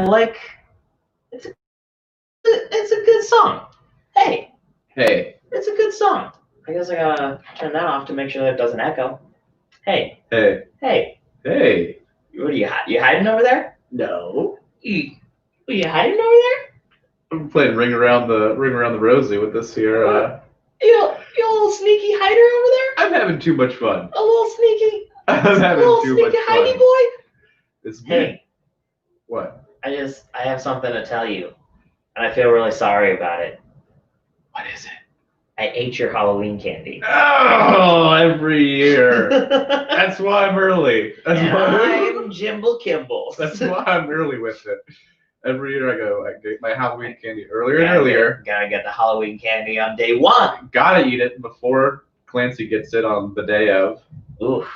like it's a good song. Hey, it's a good song. I guess I gotta turn that off to make sure that it doesn't echo. Hey. What are you hiding over there? No. Are you hiding over there? I'm playing Ring Around the Rosie with this here. You little sneaky hider over there? I'm having too much fun. A little sneaky. I'm having too much fun. Hidey boy. It's me. Hey. What? I have something to tell you, and I feel really sorry about it. What is it? I ate your Halloween candy. Oh, every year. That's why I'm early. I'm Jimble Kimble. That's why I'm early with it. Every year I get my Halloween candy earlier and earlier. Gotta get the Halloween candy on day one. Gotta eat it before Clancy gets it on the day of. Oof.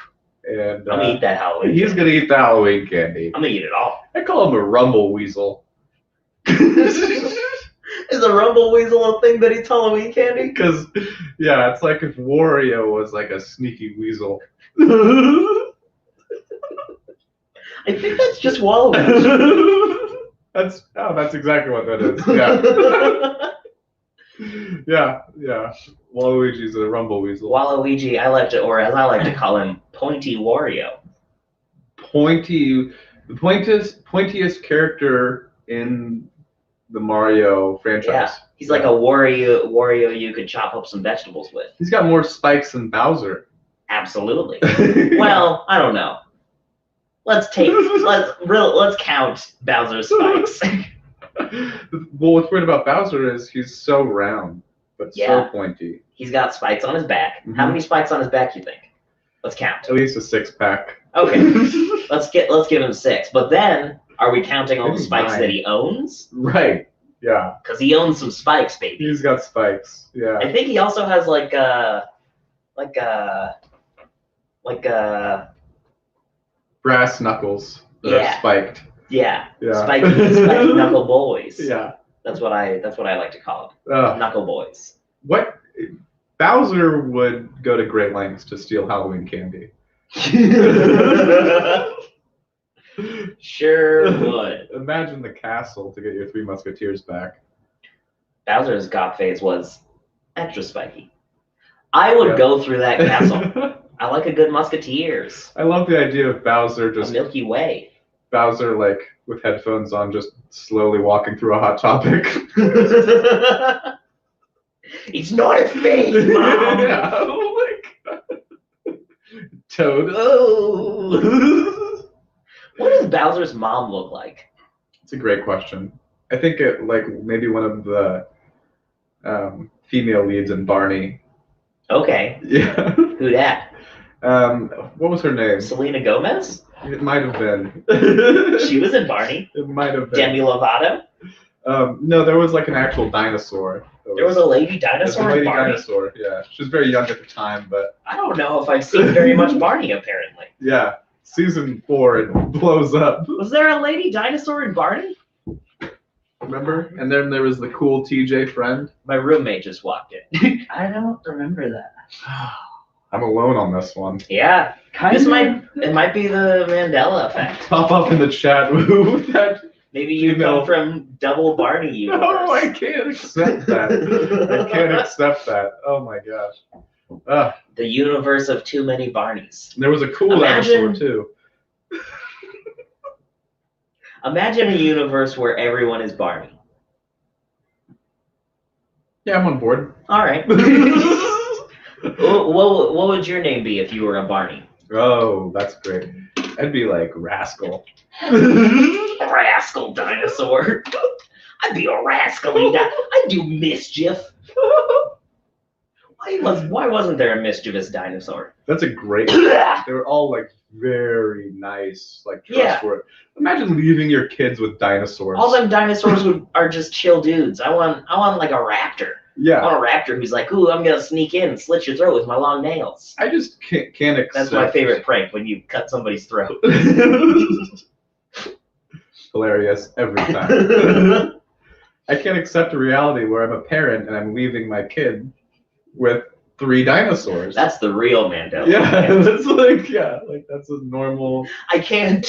And I'm gonna eat that Halloween He's gonna eat the Halloween candy. I'm gonna eat it all. I call him a rumble weasel. Is a rumble weasel a thing that eats Halloween candy? Because, yeah, it's like if Wario was like a sneaky weasel. I think that's just Waluigi. That's exactly what that is. Yeah. yeah. Waluigi's a rumble weasel. Waluigi, or as I like to call him, Pointy Wario. The pointiest character in the Mario franchise. Yeah, he's like a Wario you could chop up some vegetables with. He's got more spikes than Bowser. Absolutely. Well, I don't know. Let's count Bowser's spikes. Well, what's weird about Bowser is he's so round, but so pointy. He's got spikes on his back. Mm-hmm. How many spikes on his back you think? Let's count. At least a 6-pack. Okay. let's give him 6. But then, are we counting all the spikes that he owns? Right. Yeah. Because he owns some spikes, baby. He's got spikes. Yeah. I think he also has like brass knuckles that are spiked. Yeah. Spiky knuckle boys. Yeah. That's what I like to call them. Knuckle boys. What? Bowser would go to great lengths to steal Halloween candy. Sure would. Imagine the castle to get your 3 Musketeers back. Bowser's goth phase was extra spiky. I would go through that castle. I like a good Musketeers. I love the idea of Bowser just... A Milky Way. Bowser, like, with headphones on, just slowly walking through a Hot Topic. It's not a phase, Mom! Yeah, oh my God. Toad. Oh. What does Bowser's mom look like? It's a great question. I think it, like, maybe one of the female leads in Barney. Okay. Yeah. Who that? What was her name? Selena Gomez? It might have been. She was in Barney. It might have been. Demi Lovato? No, there was like an actual dinosaur. There was a lady dinosaur in Barney? Dinosaur, yeah. She was very young at the time, but... I don't know if I've seen very much Barney, apparently. Yeah. Season 4, it blows up. Was there a lady dinosaur in Barney? Remember? And then there was the cool TJ friend. My roommate just walked in. I don't remember that. I'm alone on this one. Yeah. It might be the Mandela effect. Pop up in the chat. Maybe you come from double Barney universe. No, I can't accept that. I can't accept that. Oh my gosh. The universe of too many Barneys. There was a cool dinosaur too. Imagine a universe where everyone is Barney. Yeah, I'm on board. All right. What would your name be if you were a Barney? Oh, that's great. I'd be like Rascal. Rascal dinosaur. I'd be a rascally I'd do mischief. Why wasn't there a mischievous dinosaur? That's a great one. They were all like very nice, like trustworthy. Yeah. Imagine leaving your kids with dinosaurs. All them dinosaurs are just chill dudes. I want like a raptor. Yeah. I want a raptor who's like, ooh, I'm gonna sneak in and slit your throat with my long nails. I just can't accept. That's my favorite prank, when you cut somebody's throat. Hilarious every time. I can't accept a reality where I'm a parent and I'm leaving my kid with 3 dinosaurs. That's the real Mandela. Yeah, that's like that's a normal. I can't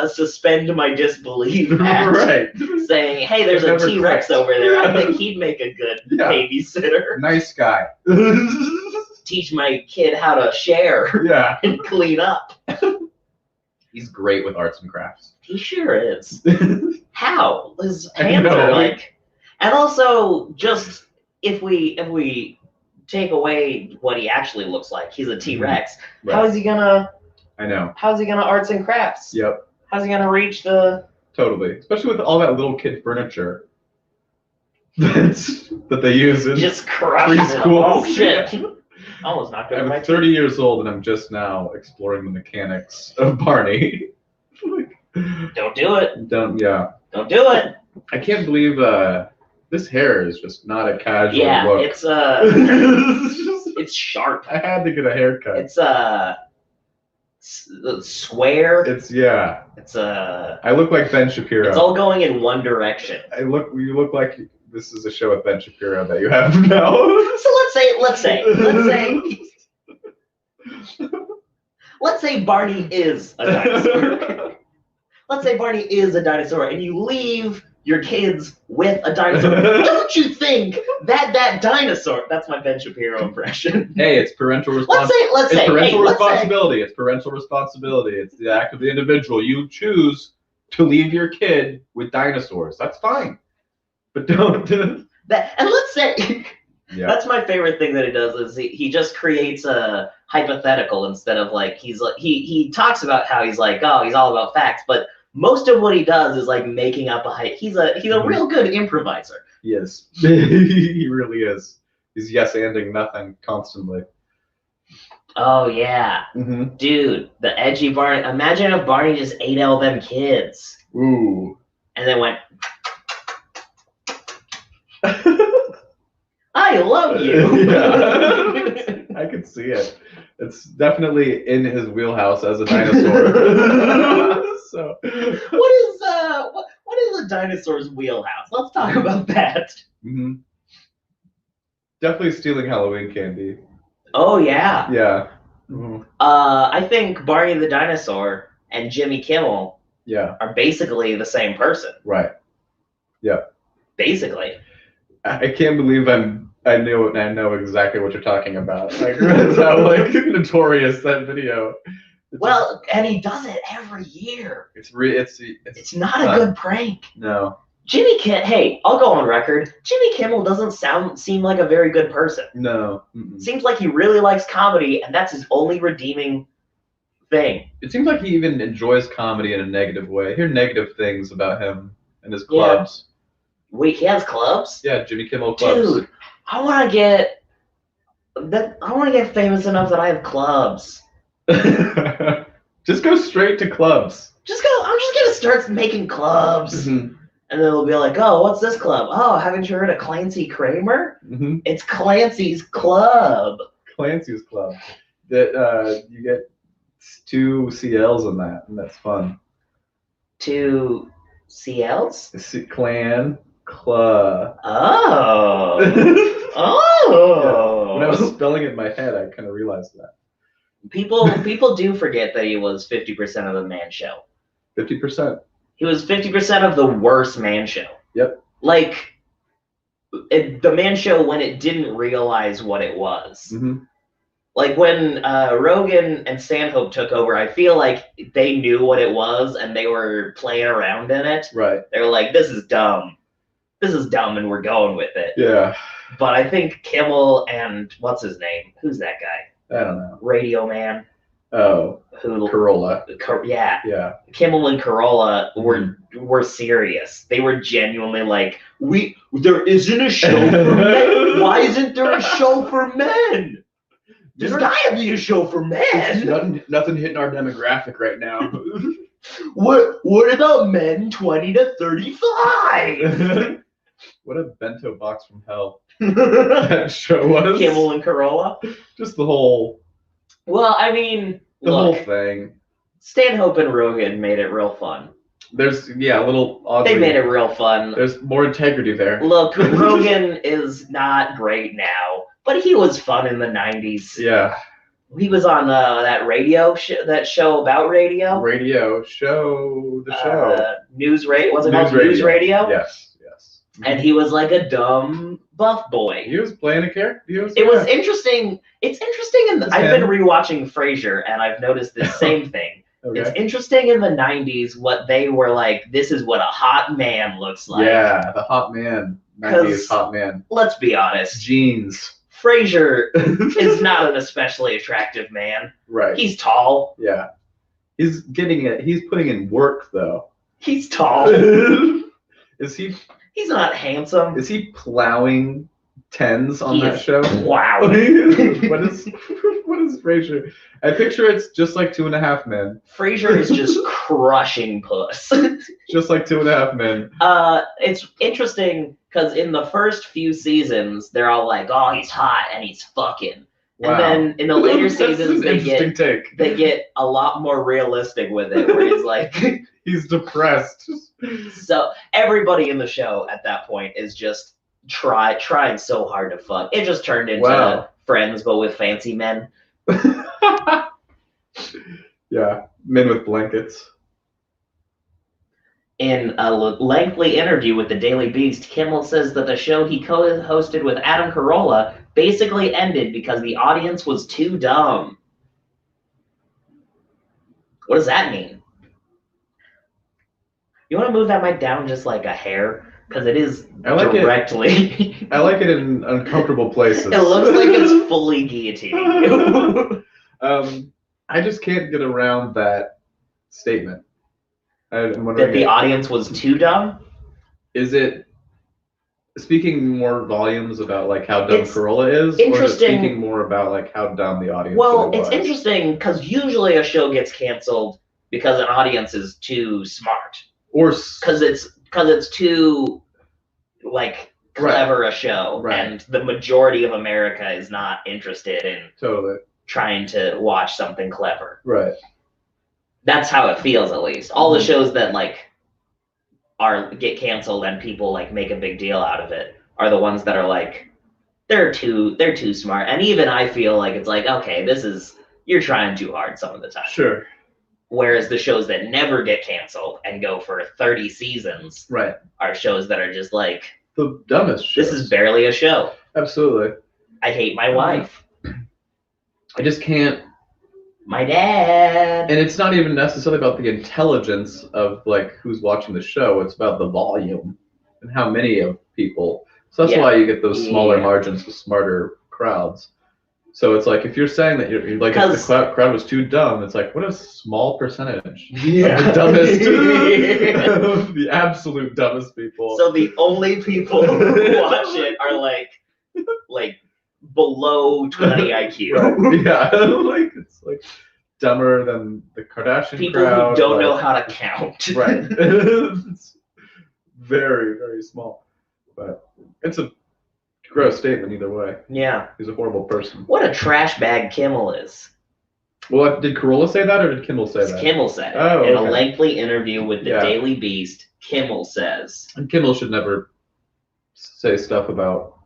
suspend my disbelief at Right. saying, hey, there's a T-Rex over there. I think he'd make a good babysitter. Nice guy. Teach my kid how to share and clean up. He's great with arts and crafts. He sure is. How? His hands are like... And also, just if we take away what he actually looks like, he's a T-Rex. Right. How is he gonna... I know. How's he gonna arts and crafts? Yep. How's he gonna reach the... Totally. Especially with all that little kid furniture that they use in just preschool. Oh, shit. Almost knocked over my I'm 30 years old and I'm just now exploring the mechanics of Barney. Don't do it. Don't do it. I can't believe this hair is just not a casual look. It's it's sharp. I had to get a haircut. It's square. It's I look like Ben Shapiro. It's all going in one direction. You look like this is a show with Ben Shapiro that you have now. So let's say Barney is a dinosaur. Let's say Barney is a dinosaur, and you leave your kids with a dinosaur. Don't you think that dinosaur? That's my Ben Shapiro impression. Hey, it's parental responsibility. It's parental responsibility. It's the act of the individual. You choose to leave your kid with dinosaurs. That's fine. But don't do that. And let's say that's my favorite thing that he does is he just creates a hypothetical instead of like he talks about how he's like, oh, he's all about facts, but most of what he does is like making up a he's a real good improviser. Yes. He really is. He's yes-anding nothing constantly. Oh yeah. Mm-hmm. Dude, the edgy Barney. Imagine if Barney just ate all them kids. Ooh. And then went I love you. Yeah. I could see it. It's definitely in his wheelhouse as a dinosaur. So, what is a dinosaur's wheelhouse? Let's talk about that. Mm-hmm. Definitely stealing Halloween candy. Oh yeah. Yeah. Mm-hmm. I think Barney the dinosaur and Jimmy Kimmel are basically the same person. Right. Yeah. Basically. I can't believe I know exactly what you're talking about. Like that's how like notorious that video. And he does it every year. It's not a good prank. No. Jimmy Kimmel. Hey, I'll go on record. Jimmy Kimmel doesn't seem like a very good person. No. Mm-mm. Seems like he really likes comedy, and that's his only redeeming thing. It seems like he even enjoys comedy in a negative way. I hear negative things about him and his clubs. Wait, he has clubs? Yeah, Jimmy Kimmel clubs. Dude, I want to get famous enough that I have clubs. Just go straight to clubs. I'm just gonna start making clubs, and then they'll be like, "Oh, what's this club? Oh, haven't you heard of Clancy Kramer? Mm-hmm. It's Clancy's Club." Clancy's Club. That you get 2 CLs in that, and that's fun. 2 CLs? Clan. Club. Oh. Yeah. When I was spelling it in my head, I kind of realized that. People do forget that he was 50% of the Man Show. 50%. He was 50% of the worst Man Show. Yep. Like the Man Show when it didn't realize what it was. Mm-hmm. Like when Rogan and Stanhope took over, I feel like they knew what it was and they were playing around in it. Right. They were like, "This is dumb. This is dumb," and we're going with it. Yeah. But I think Kimmel and what's his name? Who's that guy? I don't know. Radio Man. Oh. Corolla. Yeah. Yeah. Kimmel and Corolla were serious. They were genuinely like, there isn't a show for men. Why isn't there a show for men? There's gotta be a show for men. Nothing hitting our demographic right now. What about men 20 to 35? What a bento box from hell that show was. Kimmel and Corolla? Just the whole... Well, I mean... The whole thing. Stanhope and Rogan made it real fun. There's a little oddly. They made it real fun. There's more integrity there. Look, Rogan is not great now, but he was fun in the 90s. Yeah. He was on that show about radio. Radio show, the show. News radio. Was it called News Radio? Yes. And he was like a dumb buff boy. He was playing a character. It was interesting. It's interesting, and I've been rewatching Frasier, and I've noticed the same thing. Okay. It's interesting in the 90s what they were like, this is what a hot man looks like. Yeah, the hot man. 90s hot man. Let's be honest. Jeans. Frasier is not an especially attractive man. Right. He's tall. Yeah. He's putting in work, though. He's tall. Is he? He's not handsome. Is he plowing tens on that show? Wow. What is Frasier? I picture it's just like 2.5 Men. Frasier is just crushing puss. Just like 2.5 Men. It's interesting because in the first few seasons, they're all like, "Oh, he's hot and he's fucking." Wow. And then in the later seasons, they get a lot more realistic with it, where he's like, he's depressed. So everybody in the show at that point is just trying so hard to fuck. It just turned into Friends, but with fancy men. Yeah, men with blankets. In a lengthy interview with the Daily Beast, Kimmel says that the show he co-hosted with Adam Carolla basically ended because the audience was too dumb. What does that mean? You want to move that mic down just like a hair? Because it is directly. I like it in uncomfortable places. It looks like it's fully guillotining you. I just can't get around that statement. That the audience was too dumb? Is it speaking more volumes about like how dumb Carolla is, or is it speaking more about like how dumb the audience was? It's interesting because usually a show gets canceled because an audience is too smart, or because it's too like clever a show, and the majority of America is not interested in trying to watch something clever. Right. That's how it feels, at least. All the shows that like get canceled and people like make a big deal out of it are the ones that are like they're too smart. And even I feel like it's like, okay, you're trying too hard some of the time. Sure. Whereas the shows that never get canceled and go for 30 seasons are shows that are just like the dumbest shows. This is barely a show. Absolutely. I hate my wife. I just can't. My dad. And it's not even necessarily about the intelligence of like who's watching the show. It's about the volume and how many of people. So that's why you get those smaller margins with smarter crowds. So it's like if you're saying that you're like if the crowd was too dumb, it's like what a small percentage of the dumbest, the absolute dumbest people. So the only people who watch it are like below 20 IQ. Right. Yeah, like it's like dumber than the Kardashian people crowd. People who don't know how to count. Right. It's very, very small. But it's a gross statement either way. Yeah. He's a horrible person. What a trash bag Kimmel is. Well, did Carolla say that or did Kimmel say that? Kimmel said it. In a lengthy interview with the Daily Beast, Kimmel says. And Kimmel should never say stuff about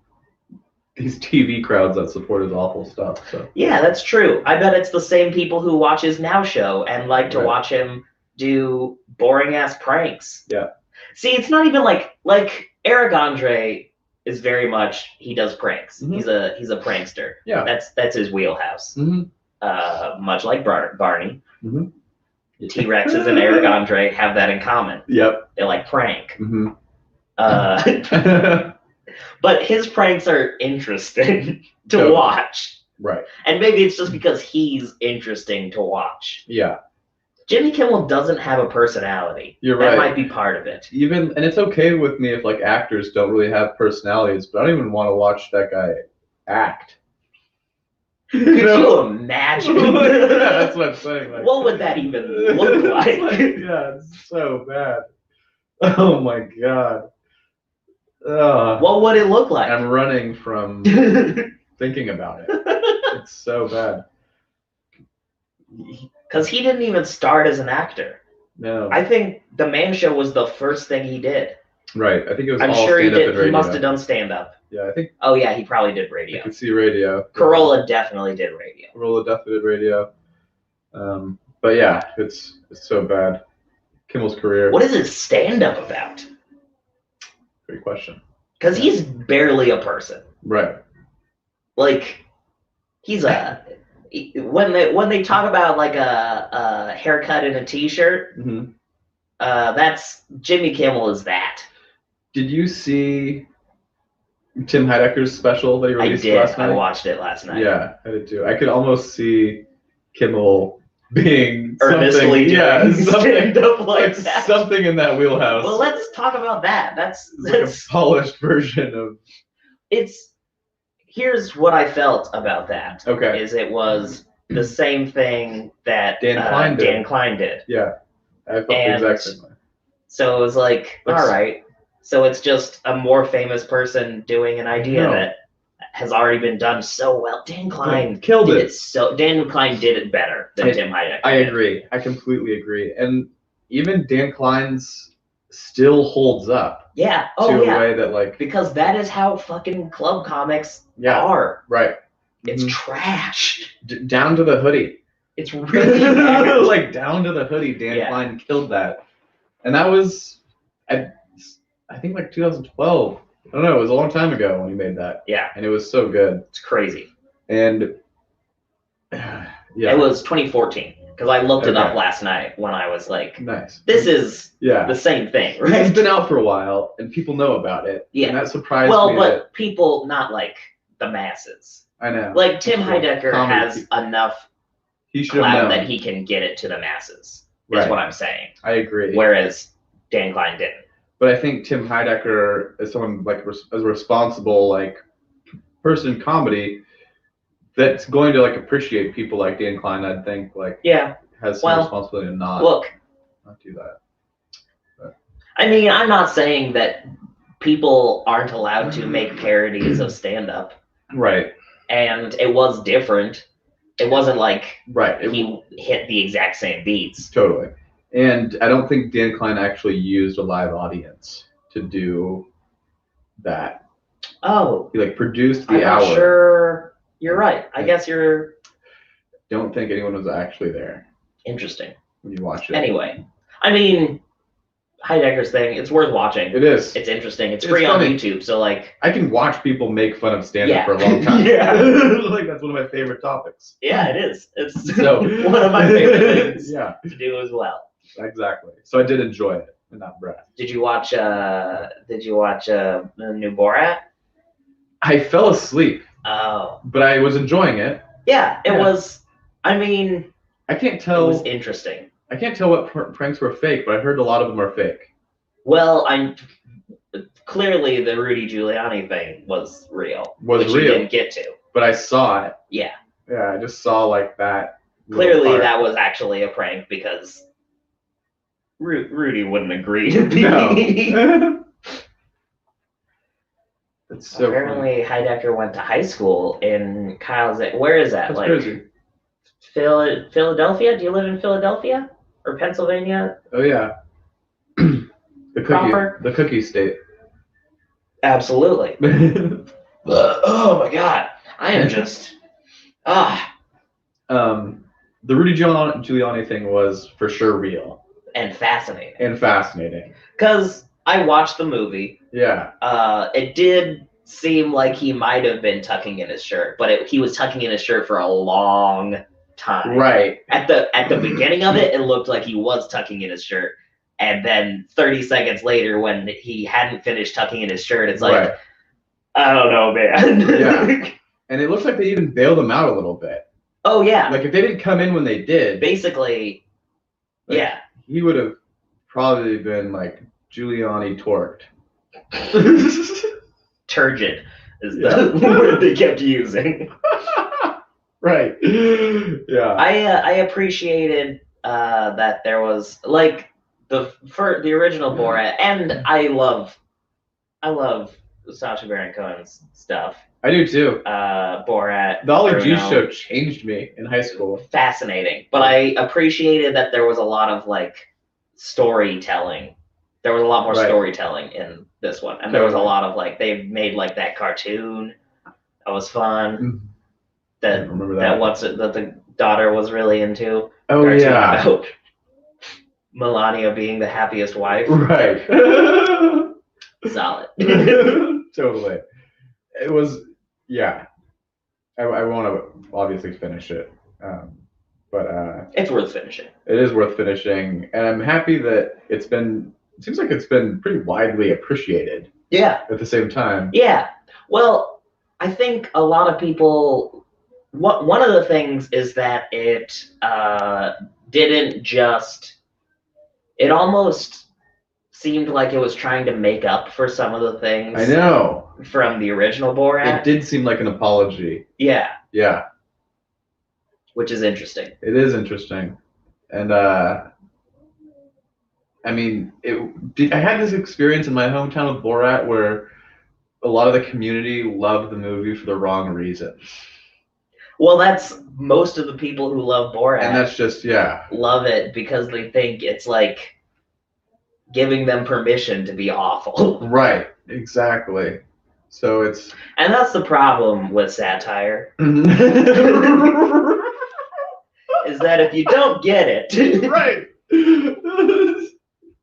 these TV crowds that support his awful stuff. So. Yeah, that's true. I bet it's the same people who watch his Now show and like to watch him do boring ass pranks. Yeah. See, it's not even like Eric Andre is very much he does pranks. Mm-hmm. He's a prankster. Yeah. That's his wheelhouse. Mm-hmm. Much like Barney. Mm-hmm. T-Rexes and Eric Andre have that in common. Yep. They like prank. Mm-hmm. But his pranks are interesting to watch. Right. And maybe it's just because he's interesting to watch. Yeah. Jimmy Kimmel doesn't have a personality. You're right. That might be part of it. And it's okay with me if like actors don't really have personalities, but I don't even want to watch that guy act. Could you imagine? Yeah, that's what I'm saying. Like, what would that even look like? Yeah, it's so bad. Oh my god. What would it look like? I'm running from thinking about it. It's so bad. Because he didn't even start as an actor. No. I think the Man Show was the first thing he did. Right. I think it was I'm all sure he stand-up did. and radio. He must have done stand-up. Yeah, I think. Oh yeah, he probably did radio. I could see radio. Corolla definitely did radio. Corolla definitely did radio. But yeah, it's so bad. Kimmel's career. What is his stand-up about? Great question. Because he's barely a person. Right. Like, he's a when they talk about like a haircut and a t-shirt, that's Jimmy Kimmel is that. Did you see Tim Heidecker's special that he released last night? I watched it last night. Yeah, I did too. I could almost see Kimmel being earnestly doing stand-up like that. Something in that wheelhouse. Well, let's talk about that. That's like a polished version of. Here's what I felt about that. Okay. Is it was the same thing that Dan Klein did. Yeah, I felt the exact same way. So it was like, all right. So it's just a more famous person doing an idea that has already been done so well. Dan Klein killed it. Dan Klein did it better than Tim Heidecker. I agree. I completely agree. And even Dan Klein's still holds up. Yeah. To a way that like because that is how fucking club comics are. Right. It's trash. Down to the hoodie. It's really bad. Like down to the hoodie. Dan Klein killed that, and that was I think like 2012. I don't know. It was a long time ago when he made that. Yeah. And it was so good. It's crazy. And it was 2014 because I looked it up last night when I was like, nice. This is the same thing, right? It's been out for a while and people know about it. Yeah. And that surprised me. Well, but people, not like the masses. I know. Like Tim Heidecker has enough clout that he can get it to the masses. Is what I'm saying. I agree. Whereas Dan Klein didn't. But I think Tim Heidecker is someone like as a responsible like person in comedy that's going to like appreciate people like Dan Klein. I think like has some responsibility to not do that. But. I mean, I'm not saying that people aren't allowed to make parodies of stand-up. Right. And it was different. It wasn't like he hit the exact same beats. Totally. And I don't think Dan Klein actually used a live audience to do that. Oh. He like produced the hour. I'm sure you're right. I guess you're. Don't think anyone was actually there. Interesting. When you watch it. Anyway, I mean, Heidecker's thing, it's worth watching. It is. It's interesting. It's free on YouTube, so like. I can watch people make fun of stand-up for a long time. Like that's one of my favorite topics. Yeah, it is. It's one of my favorite things to do as well. Exactly. So I did enjoy it in that breath. Did you watch the new Borat? I fell asleep. Oh. But I was enjoying it. Yeah, it was. I mean, I can't tell. It was interesting. I can't tell what pranks were fake, but I heard a lot of them are fake. Well, clearly the Rudy Giuliani thing was real. Which you didn't get to. But I saw it. Yeah. Yeah, I just saw like that. Clearly that was actually a prank because Rudy wouldn't agree to be. No. That's so apparently funny. Heidecker went to high school in Kyle's. Where is that? That's like crazy. Philadelphia? Do you live in Philadelphia or Pennsylvania? Oh yeah. The cookie state. Absolutely. Oh my God, I am just The Rudy Giuliani thing was for sure real and fascinating. Because I watched the movie. Yeah. It did seem like he might have been tucking in his shirt, but he was tucking in his shirt for a long time. Right. At the beginning of it, it looked like he was tucking in his shirt. And then 30 seconds later, when he hadn't finished tucking in his shirt, it's like, I don't know, man. Yeah. And it looks like they even bailed him out a little bit. Oh, yeah. Like, if they didn't come in when they did. Basically, He would have probably been, like, Giuliani torqued. Turgid is the word they kept using. Right. Yeah. I appreciated that there was, like, for the original Borat, and I love Sacha Baron Cohen's stuff. I do too. Borat. The Ollie G show changed me in high school. Fascinating, but I appreciated that there was a lot of like storytelling. There was a lot more Right. storytelling in this one, and there was a lot of like they made like that cartoon. That was fun. I don't remember that. That the daughter was really into. Oh Cartoon yeah. About Melania being the happiest wife. Right. Solid. Totally. It was, yeah. I want to obviously finish it, but it's worth finishing. It is worth finishing, and I'm happy that it seems like it's been pretty widely appreciated. Yeah. At the same time. Yeah. Well, I think a lot of people. One of the things is that it didn't just. It almost seemed like it was trying to make up for some of the things. I know. From the original Borat. It did seem like an apology. Yeah. Yeah. Which is interesting. It is interesting, and I mean, I had this experience in my hometown of Borat where a lot of the community loved the movie for the wrong reasons. Well, that's most of the people who love Borat. And that's just, yeah. Love it because they think it's like giving them permission to be awful. Right, exactly. So it's... And that's the problem with satire. Is that if you don't get it... Right.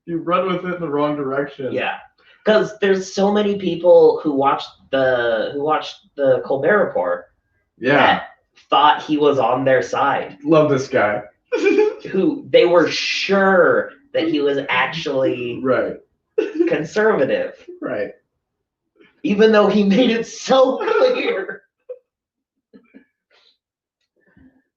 You run with it in the wrong direction. Yeah. Because there's so many people who watched the Colbert Report. Yeah. That thought he was on their side. Love this guy. Who they were sure that he was actually right conservative. Right. Even though he made it so clear.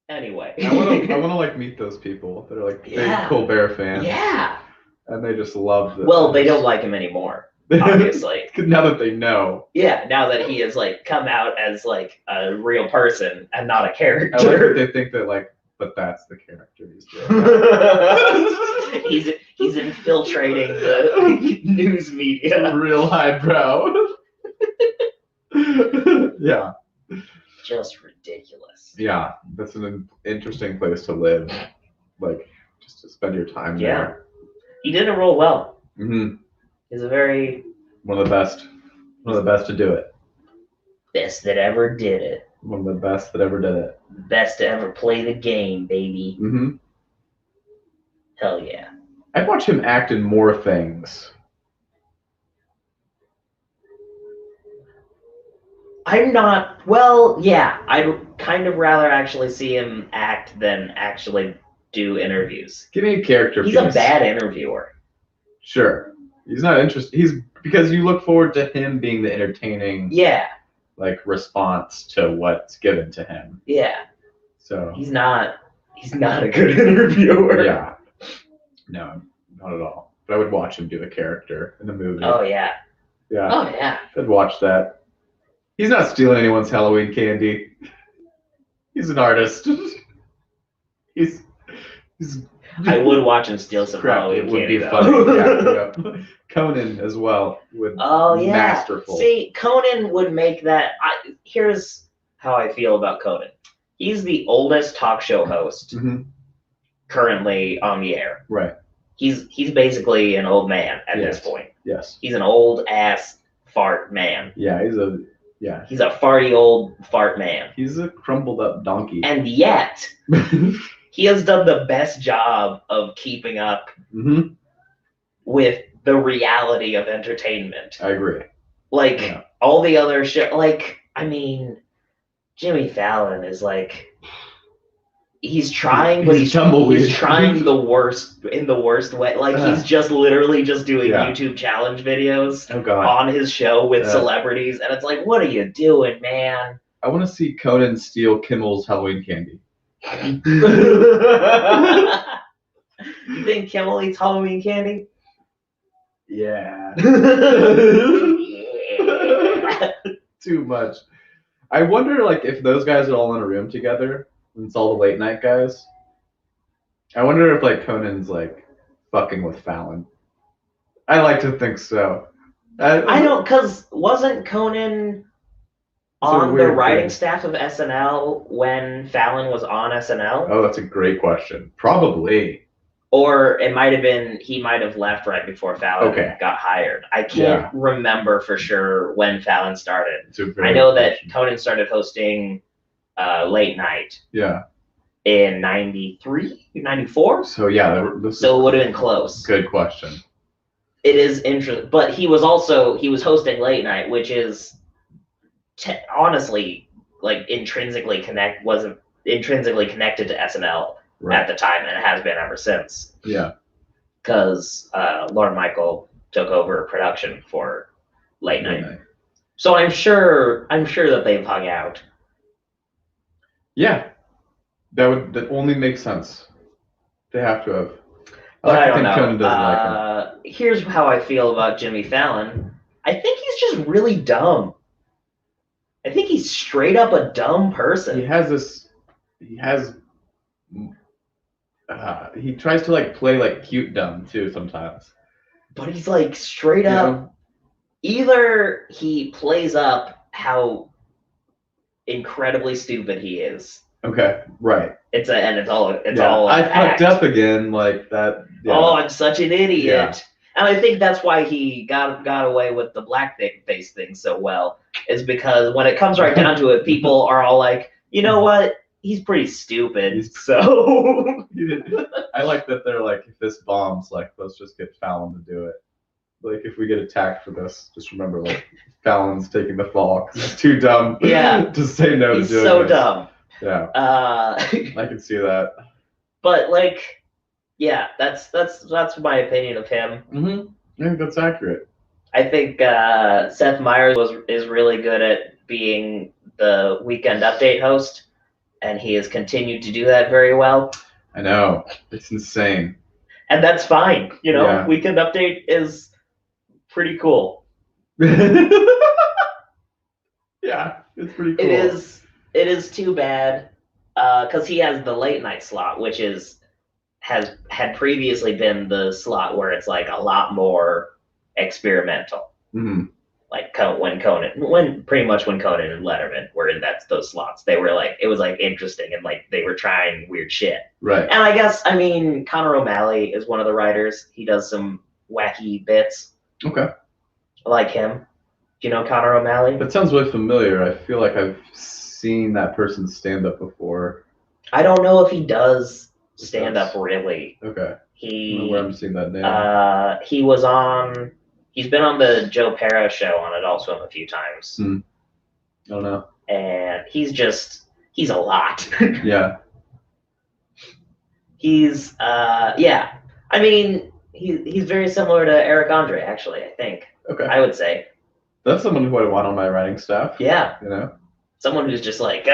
Anyway. I want to like meet those people that are like big Colbert fans. Yeah. And they just love this. Well, they don't like him anymore. Obviously. Now that they know. Yeah, now that he has like come out as like a real person and not a character. I like that they think that like, but that's the character he's doing. he's infiltrating the news media. Real highbrow. Yeah. Just ridiculous. Yeah, that's an interesting place to live. Like, just to spend your time there. Yeah. He did enroll well. Mm-hmm. He's a very... One of the best. One of the best to do it. Best that ever did it. One of the best that ever did it. Best to ever play the game, baby. Mm-hmm. Hell yeah. I'd watch him act in more things. I'm not... Well, yeah. I'd kind of rather actually see him act than actually do interviews. Give me a character piece. He's a bad interviewer. Sure. He's not interested. Because you look forward to him being the entertaining... Yeah. Like, response to what's given to him. Yeah. So... He's not a good interviewer. Yeah. No, not at all. But I would watch him do a character in the movie. Oh, yeah. Yeah. Oh, yeah. I'd watch that. He's not stealing anyone's Halloween candy. He's an artist. He's I would watch him steal some Halloween candy. It would be funny. Yeah. Conan as well would. Oh yeah. Masterful. See, Conan would make that. Here's how I feel about Conan. He's the oldest talk show host currently on the air. Right. He's basically an old man at this point. Yes. He's an old ass fart man. Yeah, he's a farty old fart man. He's a crumbled up donkey. And yet, he has done the best job of keeping up with the reality of entertainment. I agree. Like, all the other shit, like, I mean, Jimmy Fallon is like, he's trying, but he's trying in the worst way. Like, he's just literally just doing YouTube challenge videos on his show with celebrities, and it's like, what are you doing, man? I want to see Conan steal Kimmel's Halloween candy. You think Kimmel eats Halloween candy? Yeah. Too much. I wonder, like, if those guys are all in a room together, and it's all the late night guys. I wonder if, like, Conan's, like, fucking with Fallon. I like to think so. I don't, because wasn't Conan on the writing staff of SNL when Fallon was on SNL? Oh, that's a great question. Probably. Or it might have been he might have left right before Fallon got hired. I can't remember for sure when Fallon started. I know that Conan started hosting late night. Yeah. In 93, 94? So yeah, so it would have been close. Good question. It is interesting, but he was hosting late night, which is honestly like intrinsically connected to SNL at the time, and it has been ever since. Yeah. Because Lorne Michael took over production for late night. So I'm sure that they've hung out. Yeah. That only makes sense. They have to have. But I don't know. Conan doesn't like him. Here's how I feel about Jimmy Fallon. I think he's just really dumb. I think he's straight up a dumb person. He tries to like play like cute dumb too sometimes. But he's like straight up. Either he plays up how incredibly stupid he is. Okay, right. It's all. I fucked up again, like that. Yeah. Oh, I'm such an idiot. Yeah. And I think that's why he got away with the blackface thing so well, is because when it comes right down to it, people are all like, you know what? He's pretty stupid. So I like that they're like, if this bombs, like let's just get Fallon to do it. Like if we get attacked for this, just remember like Fallon's taking the fall because he's too dumb. To say no to doing this. He's so dumb. Yeah. I can see that. But like, yeah, that's my opinion of him. Mm-hmm. I think that's accurate. I think Seth Meyers is really good at being the Weekend Update host, and he has continued to do that very well. I know. It's insane. And that's fine. Weekend Update is pretty cool. Yeah, it's pretty cool. It is too bad because he has the late night slot, which had previously been the slot where it's like a lot more experimental. Mm-hmm. Like when Conan and Letterman were in those slots, they were like, it was like interesting and like they were trying weird shit. Right. And I guess Conor O'Malley is one of the writers. He does some wacky bits. Okay. I like him. Do you know Conor O'Malley? That sounds really familiar. I feel like I've seen that person stand up before. I don't know if he does stand up really. Okay. I don't know where I'm seeing that name. He's been on the Joe Pera show on Adult Swim a few times. I don't know. And he's a lot. Yeah. He's he's very similar to Eric Andre, actually, I think. Okay. I would say. That's someone who I want on my writing staff. Yeah. Someone who's just like,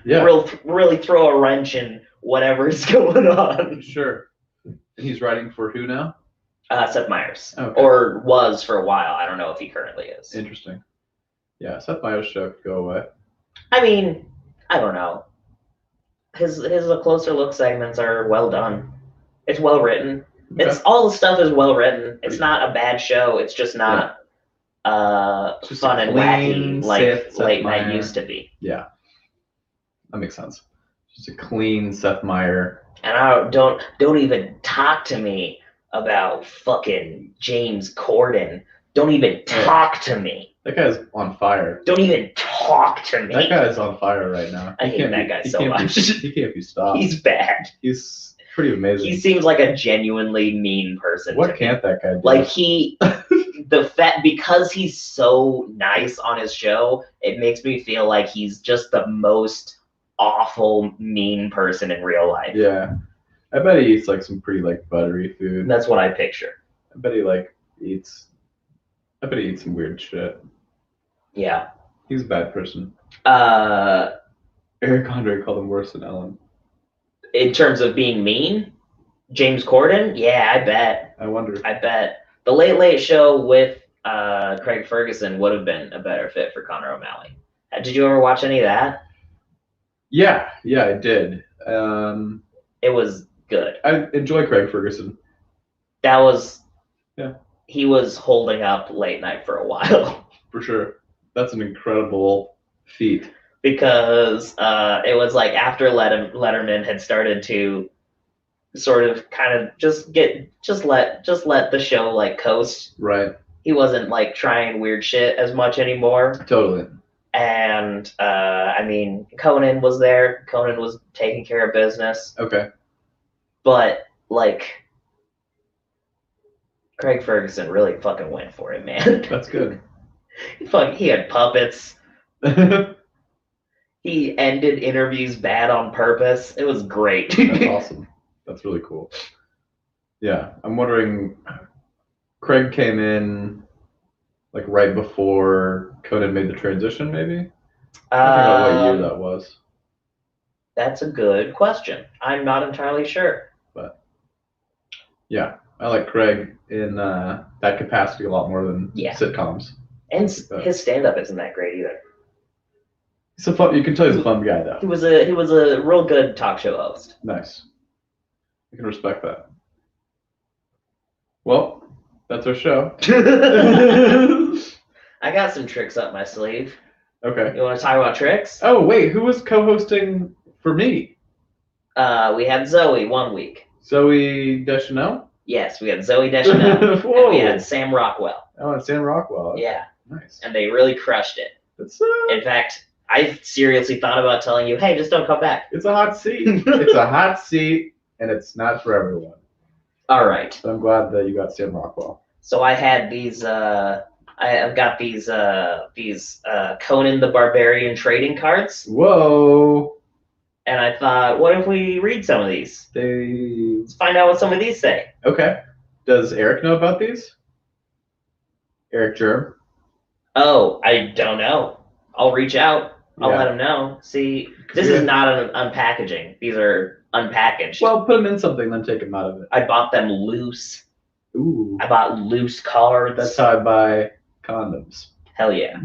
really throw a wrench in whatever's going on. Sure. And he's writing for who now? Seth Meyers. Okay. Or was for a while. I don't know if he currently is. Interesting. Yeah, Seth Meyers show could go away. I don't know. His closer look segments are well done. It's well written. Okay. It's all the stuff is well written. It's not a bad show. It's just not just fun and wacky like late night used to be. Yeah. That makes sense. Just a clean Seth Meyers. And don't even talk to me about fucking James Corden. Don't even talk to me. That guy's on fire. Don't even talk to me. That guy's on fire right now. I hate that guy so much. He can't be stopped. He's bad. He's pretty amazing. He seems like a genuinely mean person. What can't that guy do? Like because he's so nice on his show, it makes me feel like he's just the most awful, mean person in real life. Yeah. I bet he eats like some pretty like buttery food. That's what I picture. I bet he eats some weird shit. Yeah. He's a bad person. Eric Andre called him worse than Ellen. In terms of being mean? James Corden? Yeah, I bet. I wonder. I bet. The Late Late Show with Craig Ferguson would have been a better fit for Conor O'Malley. Did you ever watch any of that? Yeah, I did. It was good. I enjoy Craig Ferguson. That was... Yeah. He was holding up late night for a while. For sure. That's an incredible feat. Because it was like after Letterman had started to sort of kind of just let the show like coast. Right. He wasn't like trying weird shit as much anymore. Totally. And I mean, Conan was there. Conan was taking care of business. Okay. But like, Craig Ferguson really fucking went for it, man. That's good. He had puppets. He ended interviews bad on purpose. It was great. That's awesome. That's really cool. Yeah, I'm wondering, Craig came in like right before Conan made the transition, maybe? I don't know what year that was. That's a good question. I'm not entirely sure. But yeah, I like Craig in that capacity a lot more than sitcoms. And his stand-up isn't that great either. He's a fun. You can tell he's a fun guy, though. He was a real good talk show host. Nice. I can respect that. Well, that's our show. I got some tricks up my sleeve. Okay. You want to talk about tricks? Oh wait, who was co-hosting for me? We had Zoe 1 week. Zoe Deschanel? Yes, we had Zoe Deschanel. And we had Sam Rockwell. Oh, and Sam Rockwell. Yeah. Nice. And they really crushed it. That's in fact, I seriously thought about telling you, hey, just don't come back. It's a hot seat. It's a hot seat, and it's not for everyone. All right. So I'm glad that you got Sam Rockwell. So I had these. I've got these Conan the Barbarian trading cards. Whoa. And I thought, what if we read some of these? Let's find out what some of these say. Okay. Does Eric know about these? Eric Germ? Oh, I don't know. I'll reach out. I'll let him know. See, this is not an unpackaging. These are unpackaged. Well, put them in something, then take them out of it. I bought them loose. Ooh. I bought loose cards. That's how I buy condoms. Hell yeah.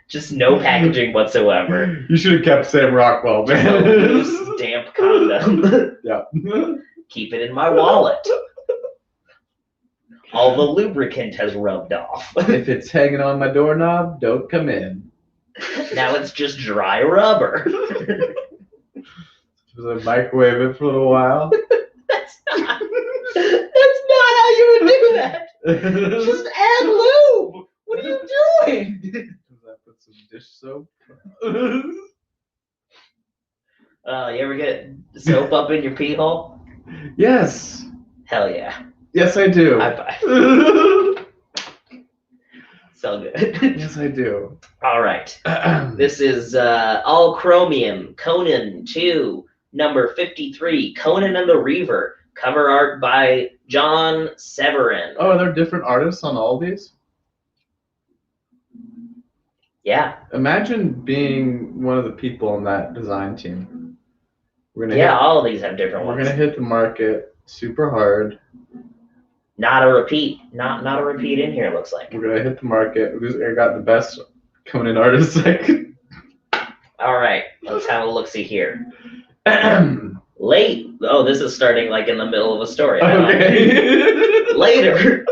Just no packaging whatsoever. You should have kept Sam Rockwell, man. Just a loose, damp condom. Yeah. Keep it in my wallet. All the lubricant has rubbed off. If it's hanging on my doorknob, don't come in. Now it's just dry rubber. Just microwave it for a little while. That's not how you would do that. Just add lube. What are you doing? Does that put some dish soap? You ever get soap up in your pee hole? Yes. Hell yeah. Yes, I do. High five. So good. Yes, I do. All right. This is all chromium, Conan 2, number 53, Conan and the Reaver, cover art by John Severin. Oh, are there different artists on all these? Yeah. Imagine being one of the people on that design team. All of these have different ones. We're going to hit the market super hard. Not a repeat. Not a repeat in here, it looks like. We're going to hit the market. I got the best Conan artists I could. All right. Let's have a look-see here. Late. Oh, this is starting like in the middle of a story. Okay. Later,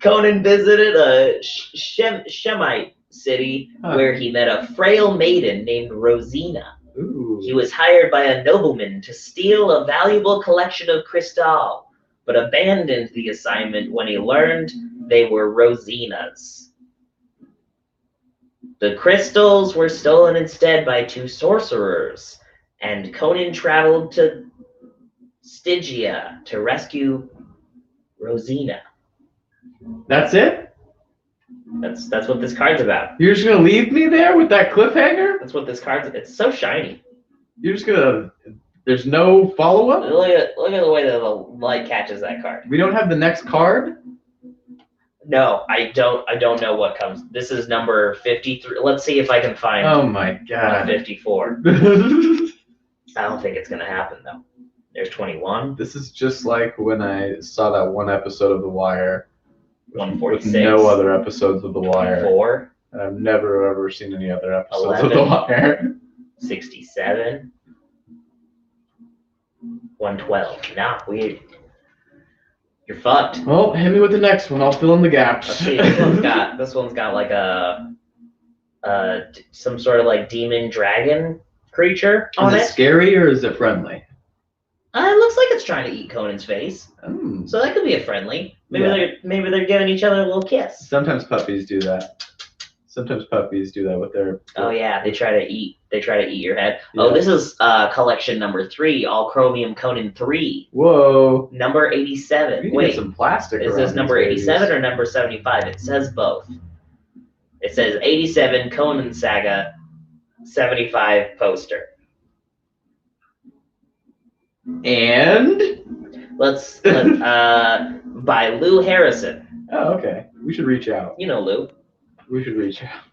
Conan visited a Shemite city where he met a frail maiden named Rosina. Ooh. He was hired by a nobleman to steal a valuable collection of crystal, but abandoned the assignment when he learned they were Rosina's. The crystals were stolen instead by two sorcerers, and Conan traveled to Stygia to rescue Rosina. That's it? That's what this card's about. You're just gonna leave me there with that cliffhanger? That's what this card's. It's so shiny. You're just gonna. There's no follow-up? Look at the way that the light catches that card. We don't have the next card? No, I don't know what comes. This is number 53. Let's see if I can find. Oh my god. 54. I don't think it's gonna happen though. There's 21. This is just like when I saw that one episode of The Wire. 146. With no other episodes of The Wire. 4. And I've never ever seen any other episodes 11. of The Wire. 67. 112. Nah, weird. You're fucked. Well, hit me with the next one. I'll fill in the gaps. Let's see. This one's got like a some sort of like demon dragon creature on it. Is it scary or is it friendly? It looks like it's trying to eat Conan's face. Mm. So that could be a friendly. Maybe they're giving each other a little kiss. Sometimes puppies do that. Sometimes puppies do that with their. Oh yeah, they try to eat your head. Yeah. Oh, this is collection number 3, all chromium Conan 3. Whoa. Number 87. Wait, get some plastic. Is this number 87 or number 75? It says both. It says 87 Conan Saga 75 poster. And let's by Lou Harrison. Oh, okay. We should reach out. You know Lou. We should reach out.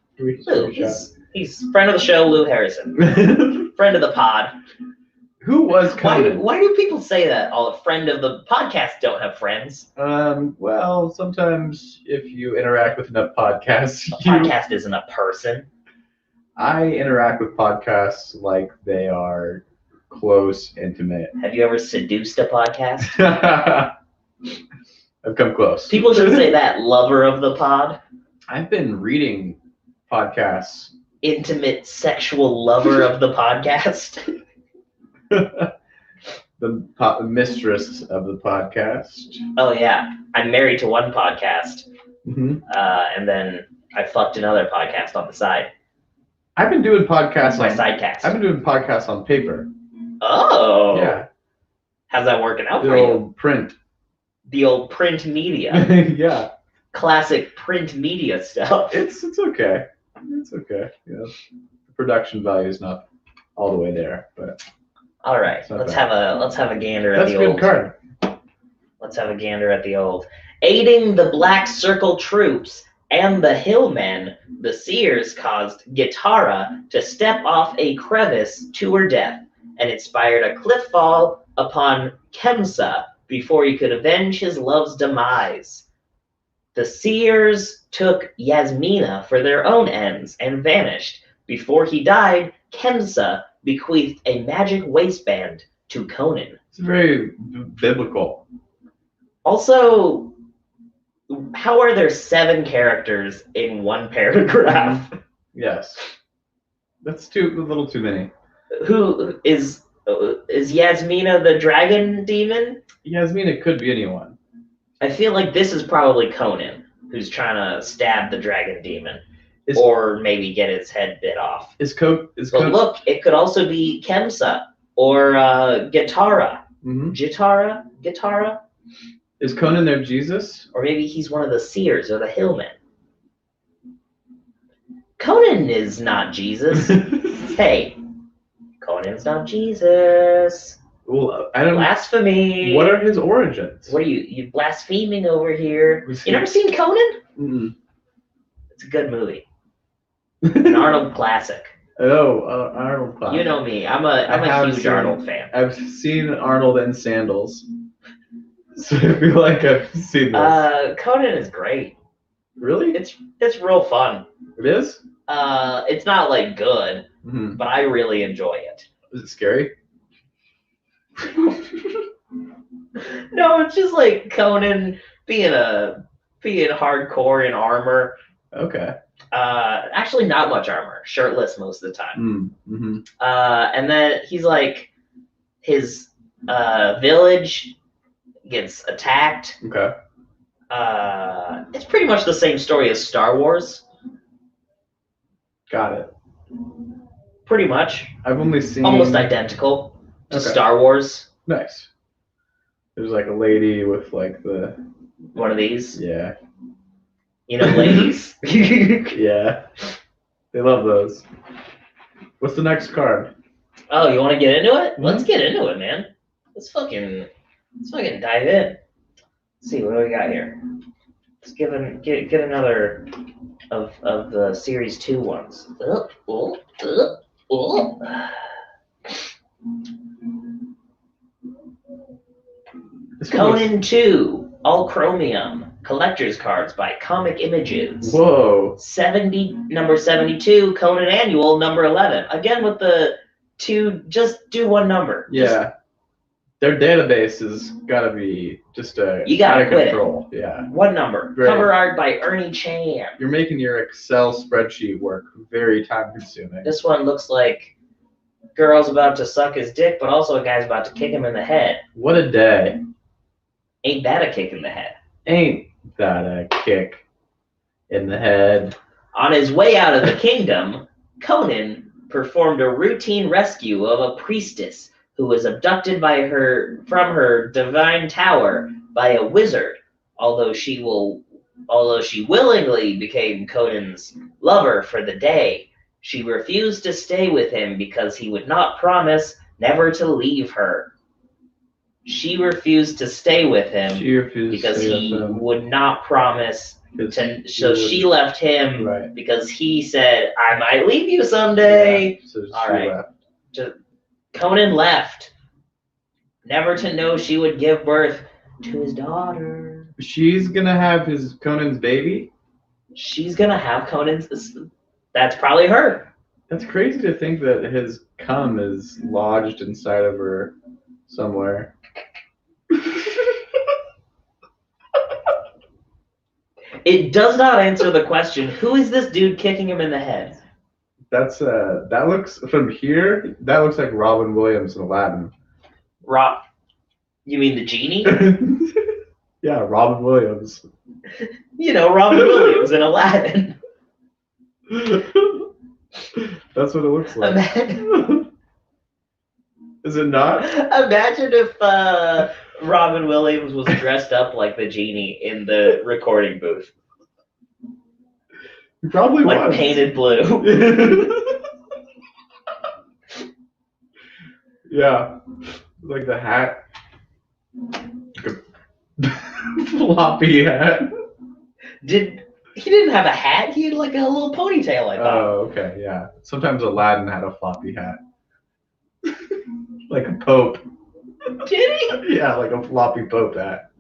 He's friend of the show, Lou Harrison. Friend of the pod. Who was Conan? Why do people say that? All friend of the podcast don't have friends. Well, sometimes if you interact with enough podcasts, podcast isn't a person. I interact with podcasts like they are close, intimate. Have you ever seduced a podcast? I've come close. People should say that, lover of the pod. I've been reading podcasts. Intimate sexual lover of the podcast. The mistress of the podcast. Oh yeah, I'm married to one podcast, mm-hmm. And then I fucked another podcast on the side. I've been doing podcasts. My sidecast. I've been doing podcasts on paper. Oh. Yeah. How's that working out for you? The old print media. Yeah. Classic print media stuff. It's okay. It's okay. Yeah. The production value is not all the way there, but. All right. Let's have a gander at the old. That's a good card. Let's have a gander at the old. Aiding the Black Circle troops and the Hillmen, the Seers caused Gitara to step off a crevice to her death and inspired a cliff fall upon Kemsa before he could avenge his love's demise. The Seers took Yasmina for their own ends and vanished. Before he died, Kemsa bequeathed a magic waistband to Conan. It's very biblical. Also, how are there 7 characters in one paragraph? Yes. That's a little too many. Who is Yasmina the dragon demon? Yasmina could be anyone. I feel like this is probably Conan, who's trying to stab the dragon demon. Or maybe get his head bit off. But look, it could also be Kemsa or Gitara. Mm-hmm. Gitara? Is Conan their Jesus? Or maybe he's one of the Seers or the Hillmen. Conan is not Jesus. Hey, Conan's not Jesus. Well, I don't. Blasphemy. What are his origins? What are you blaspheming over here? You never seen Conan? Mm-mm. It's a good movie. An Arnold classic. Oh, Arnold classic. You know me. I'm a huge Arnold fan. I've seen Arnold in sandals. So I feel like I've seen this. Conan is great. Really? It's real fun. It is? It's not like good, mm-hmm. but I really enjoy it. Is it scary? No, it's just like Conan being hardcore in armor. Okay. Actually not much armor, shirtless most of the time. Mm-hmm. And then he's like, his village gets attacked. Okay. It's pretty much the same story as Star Wars. Got it. Pretty much. I've only seen... Almost identical to Star Wars. Nice. There's like a lady with like the... One of these? Yeah. You know, ladies? Yeah. They love those. What's the next card? Oh, you want to get into it? Mm-hmm. Let's get into it, man. Let's fucking dive in. Let's see, what do we got here? Let's get another of the Series 2 ones. Conan 2, all chromium, collector's cards by Comic Images. Whoa. Number 72, Conan Annual, number 11. Again with the 2, just do one number. Yeah. Their database has got to be just you gotta quit control. It. Yeah. One number. Great. Cover art by Ernie Chan. You're making your Excel spreadsheet work very time consuming. This one looks like girl's about to suck his dick, but also a guy's about to kick him in the head. What a day. Ain't that a kick in the head? Ain't that a kick in the head? On his way out of the kingdom, Conan performed a routine rescue of a priestess who was abducted from her divine tower by a wizard, although she willingly became Conan's lover for the day. She refused to stay with him because he would not promise never to leave her. She refused to stay with him because he would not promise to. So she left him because he said, "I might leave you someday." Yeah, so all right. Conan left, never to know she would give birth to his daughter. She's gonna have Conan's baby? She's gonna have Conan's. That's probably her. That's crazy to think that his cum is lodged inside of her somewhere. It does not answer the question, who is this dude kicking him in the head? That looks, from here, that looks like Robin Williams in Aladdin. You mean the genie? Yeah, Robin Williams. You know, Robin Williams in Aladdin. That's what it looks like. Is it not? Imagine if Robin Williams was dressed up like the genie in the recording booth. He probably like was. Painted blue. Yeah. Like the hat. Like a floppy hat. He didn't have a hat, he had like a little ponytail, I thought. Oh, okay, yeah. Sometimes Aladdin had a floppy hat. Like a pope. Did he? Yeah, like a floppy pope hat.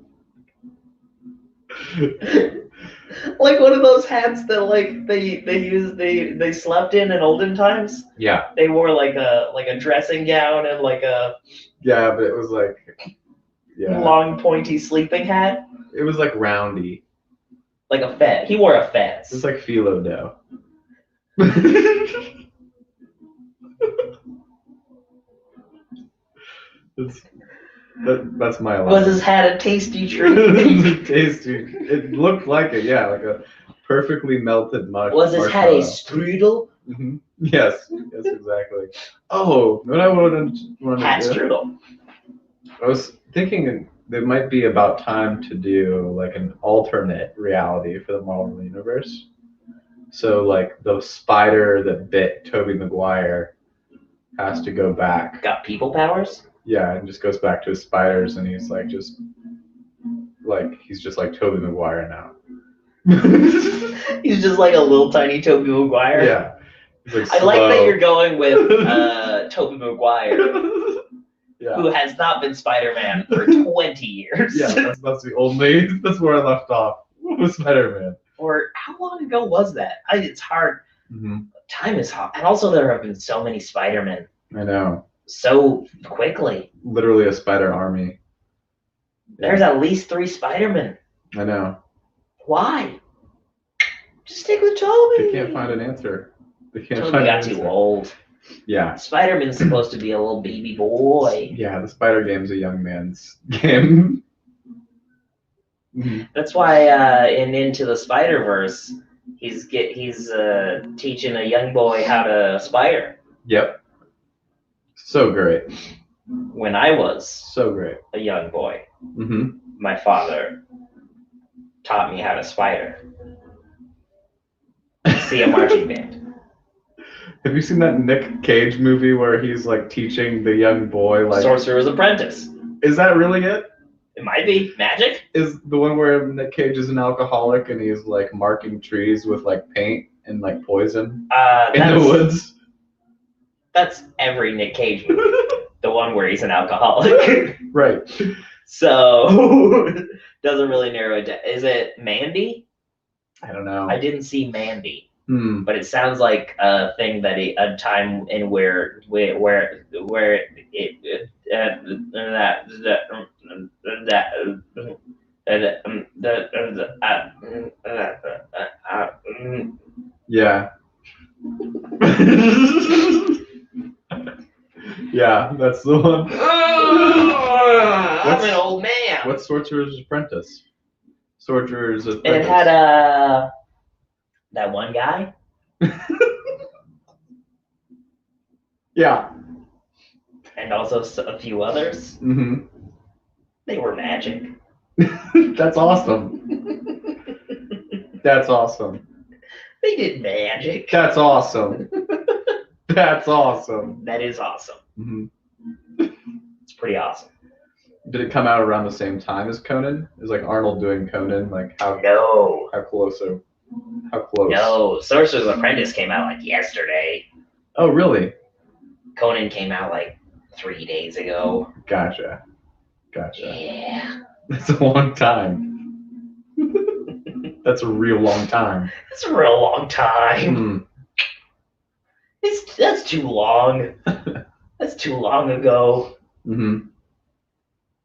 Like one of those hats that like they slept in olden times. Yeah. They wore like a dressing gown and like a but it was like long pointy sleeping hat. It was like roundy. Like a fez. He wore a fez. It's like phyllo dough. That's my line. Was his hat a tasty treat? Tasty. It looked like it, yeah, like a perfectly melted mush. Was his hat a strudel? Mm-hmm. Yes, exactly. Oh, what I wanted to hat strudel. I was thinking there might be about time to do like an alternate reality for the Marvel Universe. So like the spider that bit Tobey Maguire has to go back. Got people powers? Yeah, and just goes back to his spiders, and he's just like Tobey Maguire now. He's just like a little tiny Tobey Maguire. Yeah. Like I like that you're going with Tobey Maguire, who has not been Spider-Man for 20 years. Yeah, that's where I left off with Spider-Man. Or how long ago was that? It's hard. Mm-hmm. Time is hard. And also there have been so many Spider-Men. I know. So quickly. Literally a spider army. There's at least 3 Spider-Men. I know. Why? Just stick with Tobey. They can't find an answer. Tobey got too old. Yeah. Spider-Man's supposed to be a little baby boy. Yeah, the Spider game's a young man's game. That's why in Into the Spider-Verse, he's teaching a young boy how to spider. Yep. So great. When I was so great a young boy, my father taught me how to spider. See a marching band. Have you seen that Nick Cage movie where he's like teaching the young boy like Sorcerer's Apprentice? Is that really it? It might be. Magic? Is the one where Nick Cage is an alcoholic and he's like marking trees with like paint and like poison in the woods? That's every Nick Cage movie. The one where he's an alcoholic. Right. So, doesn't really narrow it down. Is it Mandy? I don't know. I didn't see Mandy. But it sounds like a thing that a time in where it yeah. Yeah, that's the one. I'm an old man. What's Sorcerer's Apprentice? Sorcerer's Apprentice. It had that one guy. Yeah. And also a few others. Mm-hmm. They were magic. That's awesome. That's awesome. They did magic. That's awesome. That's awesome. That is awesome. Mm-hmm. It's pretty awesome. Did it come out around the same time as Conan? Is like Arnold doing Conan? Like how? No. How close? How close? No. Sorcerer's Apprentice came out like yesterday. Oh, really? Conan came out like 3 days ago. Gotcha. Yeah. That's a long time. That's a real long time. That's a real long time. That's too long. That's too long ago. Mm-hmm.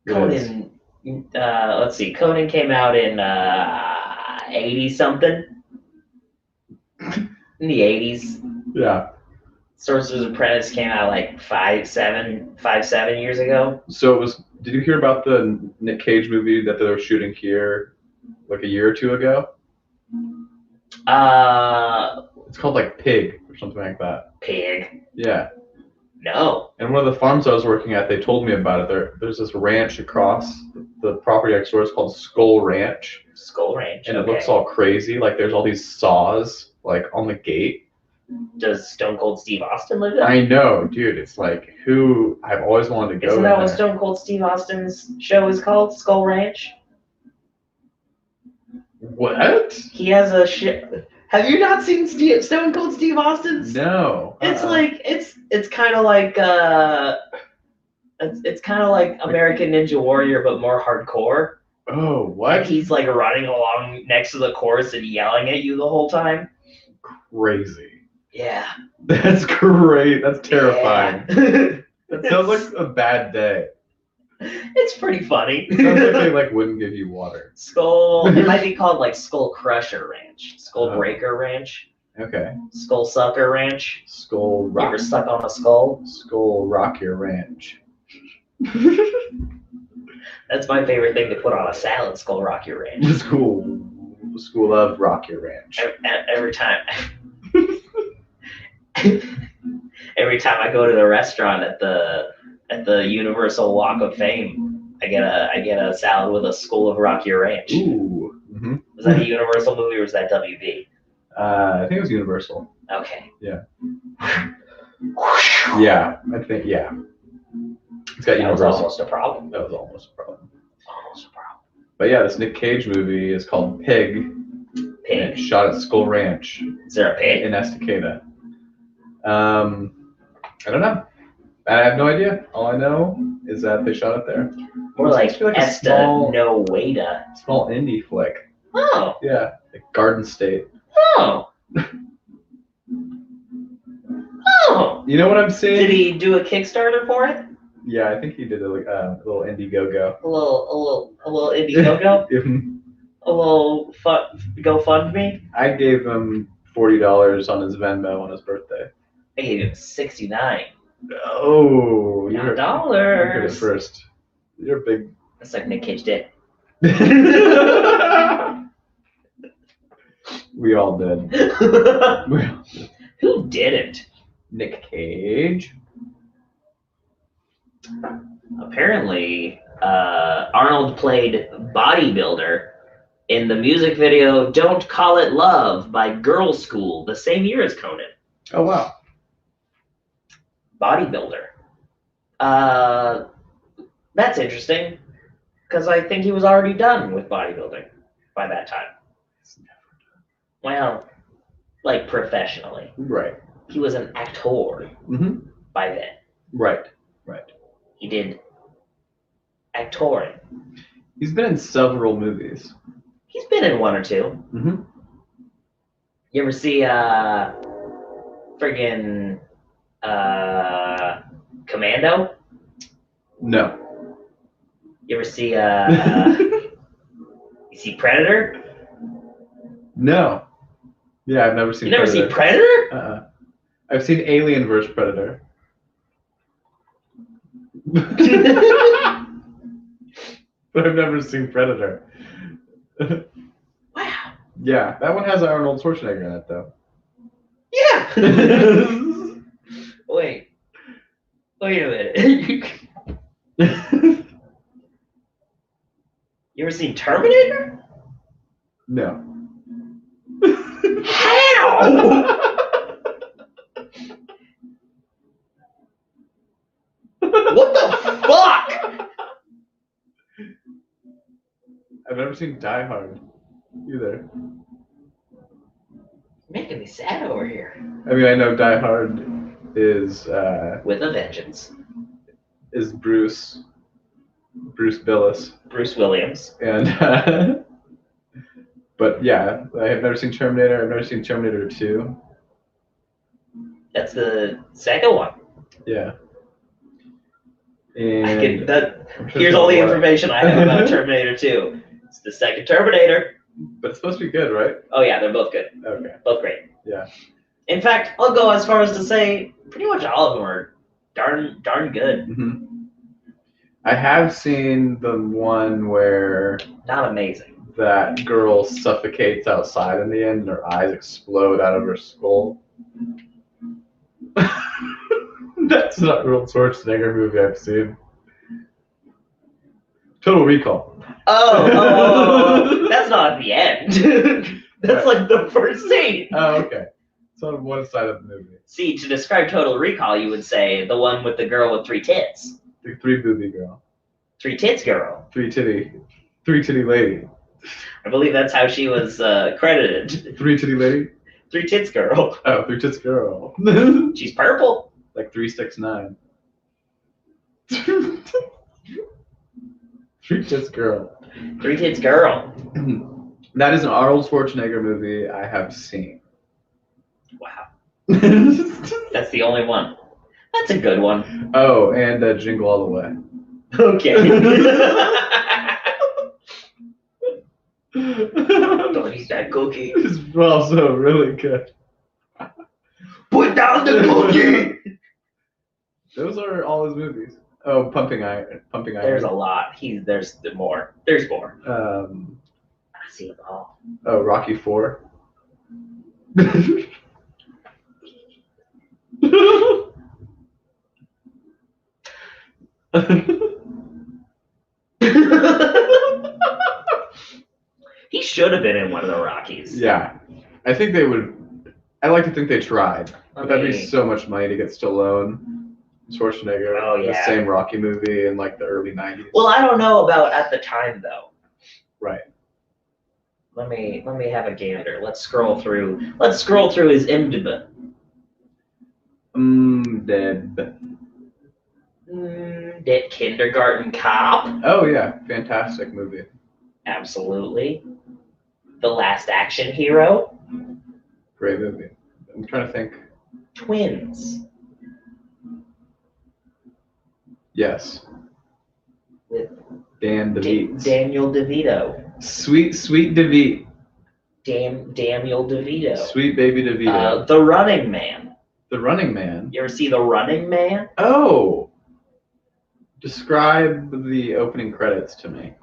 Conan. Let's see. Conan came out in 80 something. In the 80s. Yeah. Sorcerer's Apprentice came out like 5-7 years ago. So it was. Did you hear about the Nick Cage movie that they were shooting here like a year or two ago? It's called like Pig or something like that. Pig. Yeah. No. And one of the farms I was working at, they told me about it. There's this ranch across the property next door. It's called Skull Ranch. Skull Ranch. And it looks all crazy. Like there's all these saws like on the gate. Does Stone Cold Steve Austin live there? I know, dude. It's like who I've always wanted to go. Isn't that what Stone Cold Steve Austin's show is called? Skull Ranch? What? He has a shit. Have you not seen Stone Cold Steve Austin's? No. It's like it's kind of like it's kind of like American Ninja Warrior but more hardcore. Oh, what? Like he's like running along next to the course and yelling at you the whole time. Crazy. Yeah. That's great. That's terrifying. Yeah. That sounds like a bad day. It's pretty funny. It sounds like they like wouldn't give you water. It might be called like Skull Crusher Ranch, Skull Breaker Ranch. Okay. Skull Sucker Ranch. Skull Rock. You ever stuck on a skull? Skull Rock Your Ranch. That's my favorite thing to put on a salad. Skull Rock Your Ranch. The school of Rock Your Ranch. Every time. Every time I go to the restaurant at the Universal Walk of Fame, I get a salad with a Skull of Rock Your Ranch. Ooh. Mm-hmm. Was that a Universal movie or was that WB? I think it was Universal. Okay. Yeah. Yeah, I think yeah. It's got Universal. That was almost a problem. That was almost a problem. Almost a problem. But yeah, this Nick Cage movie is called Pig. Pig. And it's shot at Skull Ranch. Is there a pig? In Estacada. I don't know. I have no idea. All I know is that they shot it there. More like Esta-No-Wada. Small indie flick. Oh. Yeah, like Garden State. Oh. Oh. You know what I'm saying? Did he do a Kickstarter for it? Yeah, I think he did a little Indiegogo. A little Indiegogo. A little GoFundMe. I gave him $40 on his Venmo on his birthday. I gave him $69. Oh, you're dollars. First. You're big. That's like Nick Cage did. We all did. Who didn't? Nick Cage. Apparently, Arnold played bodybuilder in the music video "Don't Call It Love" by Girl School the same year as Conan. Oh, wow. Bodybuilder. That's interesting, because I think he was already done with bodybuilding by that time. Well, like professionally. Right. He was an actor by then. Right. He did actoring. He's been in several movies. He's been in one or two. Mm-hmm. You ever see friggin' Commando? No. You ever see you see Predator? No. Yeah, I've never seen. You never seen Predator? I've seen Alien vs Predator. But I've never seen Predator. Wow. Yeah, that one has Arnold Schwarzenegger in it, though. Yeah. Wait a minute. You ever seen Terminator? No. How? What the fuck? I've never seen Die Hard either. Making me sad over here. I mean, I know Die Hard is With a vengeance. Is Bruce Willis. Bruce Williams. And but yeah, I have never seen Terminator. I've never seen Terminator 2. That's the second one. Yeah. And here's all the information I have about Terminator 2. It's the second Terminator. But it's supposed to be good, right? Oh yeah, they're both good. Okay. Both great. Yeah. In fact, I'll go as far as to say pretty much all of them are darn good. Mm-hmm. I have seen the one where not amazing. That girl suffocates outside in the end, and her eyes explode out of her skull. That's not a real Schwarzenegger movie I've seen. Total Recall. Oh, that's not at the end. That's right. Like the first scene. Oh, okay. It's on one side of the movie. See, to describe Total Recall, you would say the one with the girl with 3 tits. The 3 booby girl. 3 tits girl. 3 titty lady. I believe that's how she was credited. 3 titty lady? 3 tits girl. Oh, 3 tits girl. She's purple. Like 369. 3 tits girl. 3 tits girl. That is an Arnold Schwarzenegger movie I have seen. Wow. That's the only one. That's a good one. Oh, and Jingle All the Way. Okay. Don't eat that cookie. It's also really good. Put down the cookie. Those are all his movies. Oh, Pumping Iron. There's a lot. There's more. There's more. I see them all. Oh, Rocky 4. He should have been in one of the Rockies. Yeah. I think they would. I like to think they tried. But that'd be so much money to get Stallone, Schwarzenegger, the same Rocky movie in like the early 90s. Well, I don't know about at the time though. Right. Let me have a gander. Let's scroll through his IMDb. Dead Kindergarten Cop. Oh yeah, fantastic movie. Absolutely. The Last Action Hero. Great movie. I'm trying to think. Twins. Yes. With Dan DeVito. Daniel DeVito. Sweet DeVito. Daniel DeVito. Sweet baby DeVito. The Running Man. The Running Man? You ever see The Running Man? Oh! Describe the opening credits to me.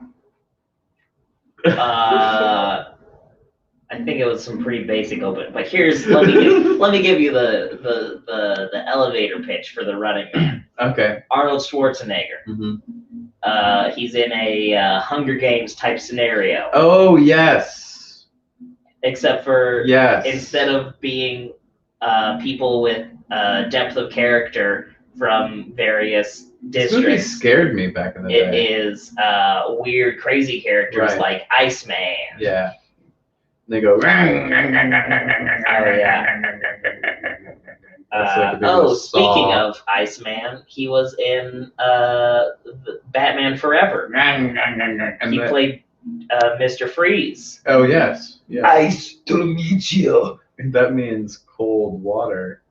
I think it was some pretty basic open, but let me give you the elevator pitch for The Running Man. Okay. Arnold Schwarzenegger. Mm-hmm. He's in a Hunger Games type scenario. Oh yes. Except for instead of being people with depth of character from various districts. This movie scared me back in the day. It is weird, crazy characters like Iceman. Yeah. They go. Oh yeah. Speaking of Iceman, he was in Batman Forever. He played Mr. Freeze. Oh yes. Yeah. Nice to meet you. That means cold water.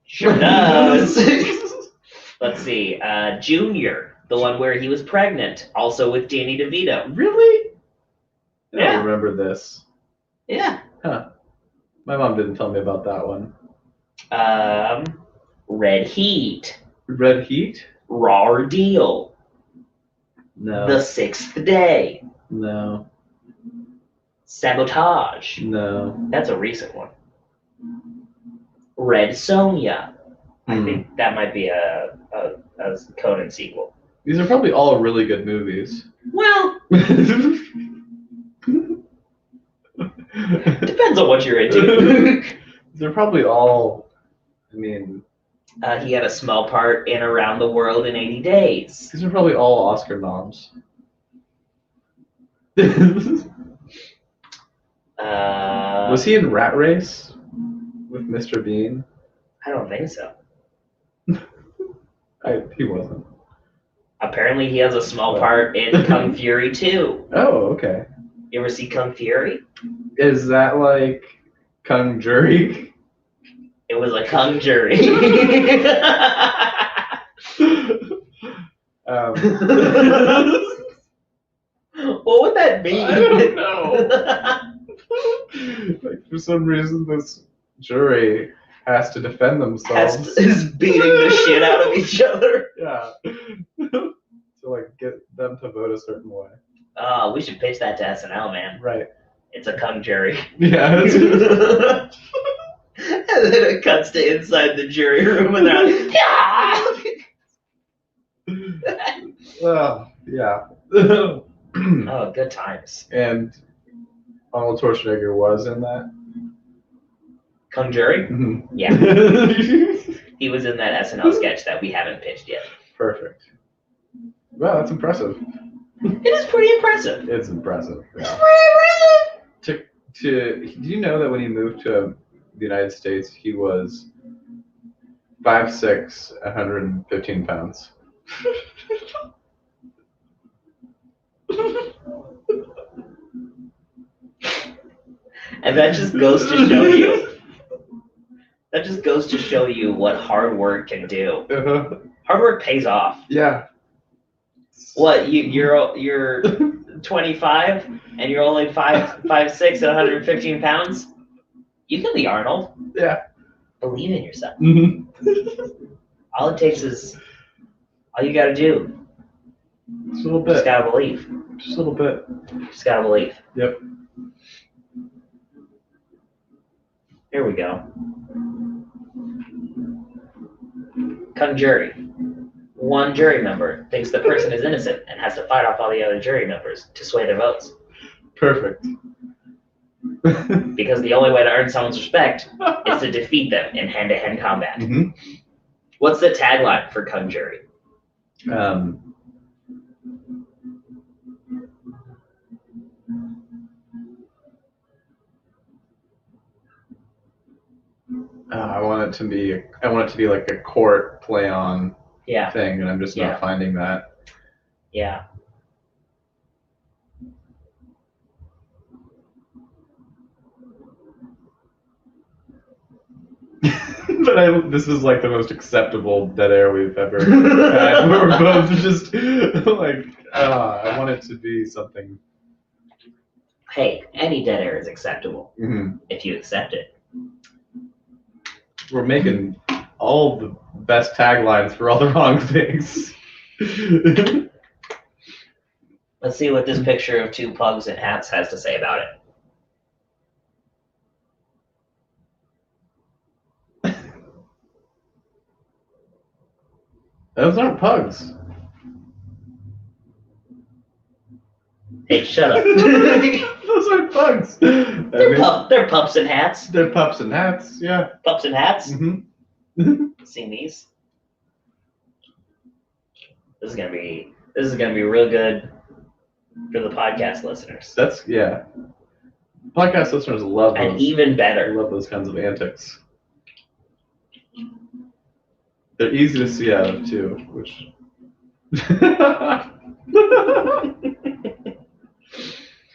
Sure does. Let's see. Junior, the one where he was pregnant, also with Danny DeVito. Really? I Yeah. don't remember this. Yeah. Huh. My mom didn't tell me about that one. Red Heat. Red Heat? Raw Deal. No. The Sixth Day. No. Sabotage. No. That's a recent one. Red Sonja. I think that might be a Conan sequel. These are probably all really good movies. Well, depends on what you're into. They're probably all, I mean... he had a small part in Around the World in 80 Days. These are probably all Oscar noms. Was he in Rat Race with Mr. Bean? I don't think so. He wasn't. Apparently he has a small part in Kung Fury 2. Oh, okay. You ever see Kung Fury? Is that like Kung Jury? It was a Kung Jury. What would that mean? I don't know. Like, for some reason, this jury has to defend themselves. Is beating the shit out of each other. Yeah. To like get them to vote a certain way. Oh, we should pitch that to SNL, man. Right. It's a Kung Jury. Yeah. And then it cuts to inside the jury room and they're like, yeah. Oh, good times. And Arnold Schwarzenegger was in that. Kung Jury? Mm-hmm. Yeah. He was in that SNL sketch that we haven't pitched yet. Perfect. Wow, that's impressive. It is pretty impressive. It's impressive. Yeah. It's pretty impressive. Do you know that when he moved to the United States, he was 5'6", 115 pounds? And that just goes to show you. That just goes to show you what hard work can do. Uh-huh. Hard work pays off. Yeah. What, you're 25 and you're only 5'6" and 115 pounds? You can be Arnold. Yeah. Believe in yourself. Mm-hmm. All it takes is, all you gotta do. Just a little bit. Just gotta believe. Just a little bit. Just gotta believe. Yep. Here we go. Kung Jury. One jury member thinks the person is innocent and has to fight off all the other jury members to sway their votes. Perfect. Because the only way to earn someone's respect is to defeat them in hand-to-hand combat. Mm-hmm. What's the tagline for Kung Jury? I want it to be like a court play on thing, and I'm just not finding that. Yeah. But this is like the most acceptable dead air we've ever had. We're both just like, I want it to be something. Hey, any dead air is acceptable if you accept it. We're making all the best taglines for all the wrong things. Let's see what this picture of two pugs in hats has to say about it. Those aren't pugs. Hey, shut up. Those aren't pugs. They're pups in hats. They're pups in hats, yeah. Pups in hats? Mm-hmm. Seen these? This is gonna be real good for the podcast listeners. Podcast listeners love those. And even better. Love those kinds of antics. They're easy to see out of too, which.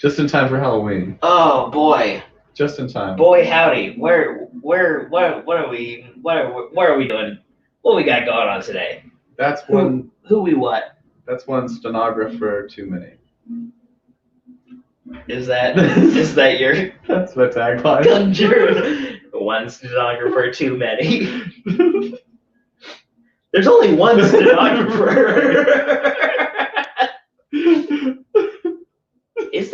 Just in time for Halloween. Oh boy. Just in time. Boy howdy. What are we doing? What we got going on today? That's one. Who we what? That's one stenographer too many. Is that your? That's my tagline. Conjure. One stenographer too many. There's only one stenographer. Is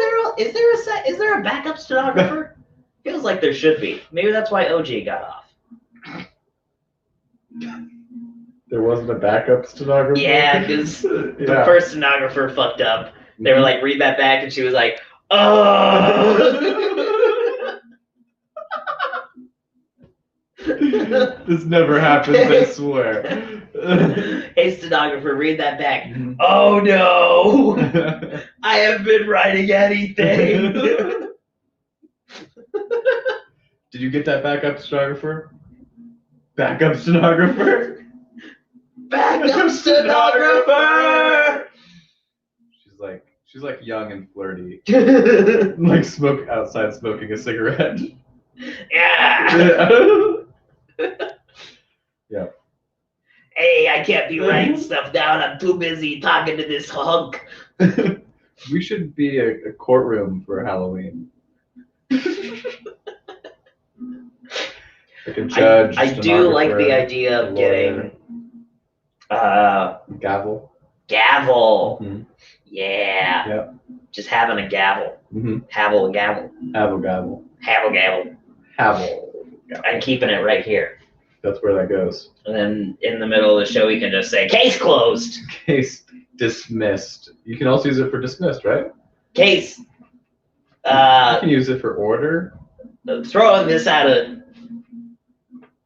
there a backup stenographer? Feels like there should be. Maybe that's why OG got off. There wasn't a backup stenographer? Yeah, because the first stenographer fucked up. They were like, read that back, and she was like, oh. This never happens, I swear. Hey, stenographer, read that back. Oh, no. I haven't been writing anything. Did you get that backup stenographer? Backup stenographer? Backup stenographer! She's like young and flirty. Like outside smoking a cigarette. Yeah. Yeah. Hey, I can't be writing stuff down. I'm too busy talking to this hunk. We should be a courtroom for Halloween. Like a judge. I do like the idea of getting gavel. Gavel. Mm-hmm. Yeah. Yep. Just having a gavel. Mm-hmm. Havel a gavel. Havel gavel. Havel gavel. Havel. I'm keeping it right here. That's where that goes. And then in the middle of the show, we can just say, case closed. Case dismissed. You can also use it for dismissed, right? Case. You can use it for order. Throwing this out of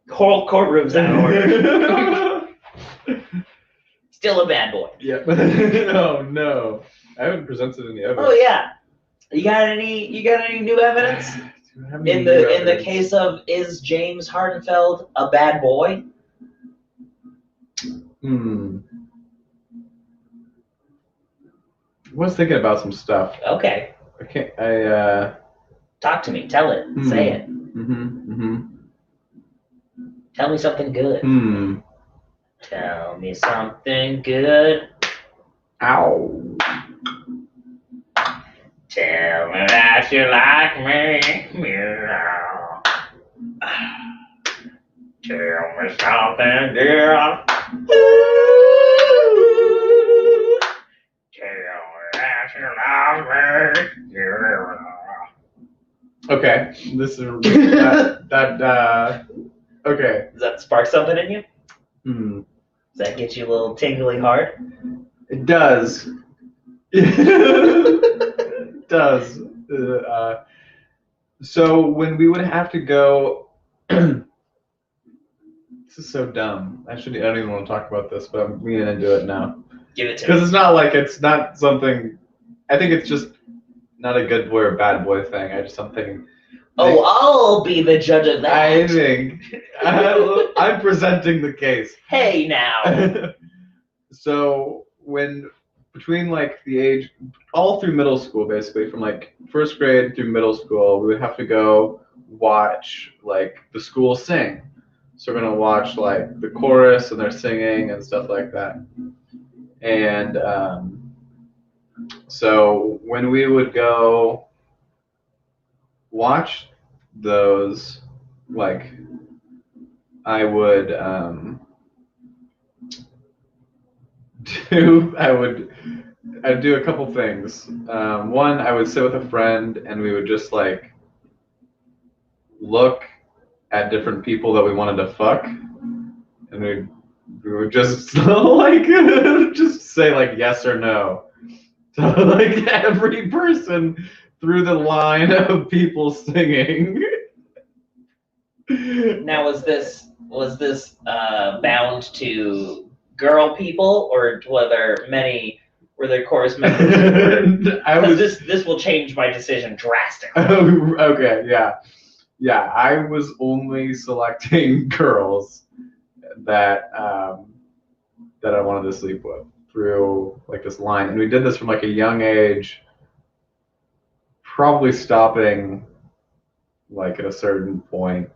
courtrooms out of order. Still a bad boy. Yeah. Oh no. I haven't presented any evidence. Oh yeah. You got any new evidence? In the case of, is James Hardenfeld a bad boy? I was thinking about some stuff. Okay. Talk to me. Tell it. Say it. Tell me something good. Tell me something good. Ow. Tell me that you like me. Tell me something good. Tell me that you love me. Okay, this is okay. Does that spark something in you? Does that get you a little tingly hard? It does. It does. So when we would have to go, this is so dumb. I don't even want to talk about this, but I'm leaning into it now. Give it to me. Because it's not something. I think it's just not a good boy or bad boy thing. Something. Oh, I'll be the judge of that. I think I'm presenting the case. Hey now. So between like the age, all through middle school, basically from like first grade through middle school, we would have to go watch like the school sing. So we're gonna watch like the chorus and they're singing and stuff like that. And so when we would go watch those, like I'd do a couple things. One, I would sit with a friend and we would just like look at different people that we wanted to fuck, and we would just like just say like yes or no to like every person through the line of people singing. Now, was this bound to girl people, or were there chorus members? This will change my decision drastically. Okay, yeah. I was only selecting girls that I wanted to sleep with through like this line, and we did this from like a young age. Probably stopping like at a certain point,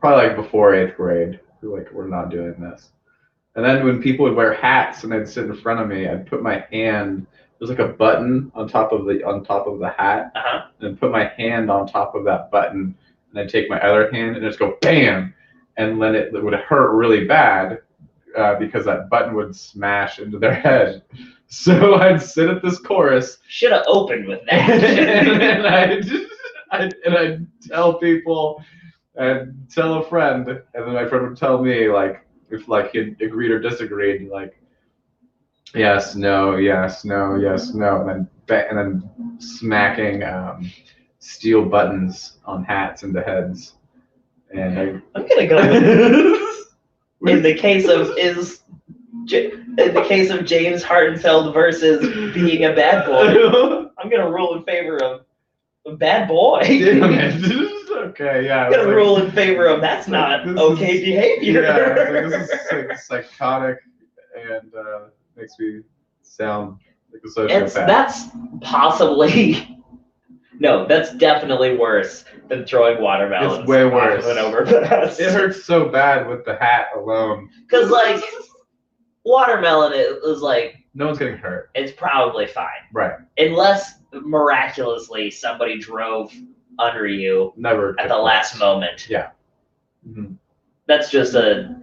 probably like before 8th grade. We're not doing this. And then when people would wear hats and they'd sit in front of me, I'd put my hand. There's like a button on top of the hat, and I'd put my hand on top of that button, and I'd take my other hand and just go bam, and then it would hurt really bad because that button would smash into their head. So I'd sit at this chorus. Should have opened with that. and I'd tell people, and tell a friend, and then my friend would tell me like if like he agreed or disagreed, like yes, no, yes, no, yes, no, and then smacking steel buttons on hats into heads. And I'm gonna go with, in the case of James Hartenfeld versus being a bad boy, I'm gonna rule in favor of a bad boy. Damn it. Okay, yeah. I'm gonna rule in favor of that's not okay behavior. Yeah, this is like psychotic and makes me sound like a sociopath. That's possibly. No, that's definitely worse than throwing watermelons. It's way worse. Off of an overpass. It hurts so bad with the hat alone. Because, like, watermelon is like... No one's getting hurt. It's probably fine. Right. Unless, miraculously, somebody drove under you at the last moment. Yeah. Mm-hmm. That's just a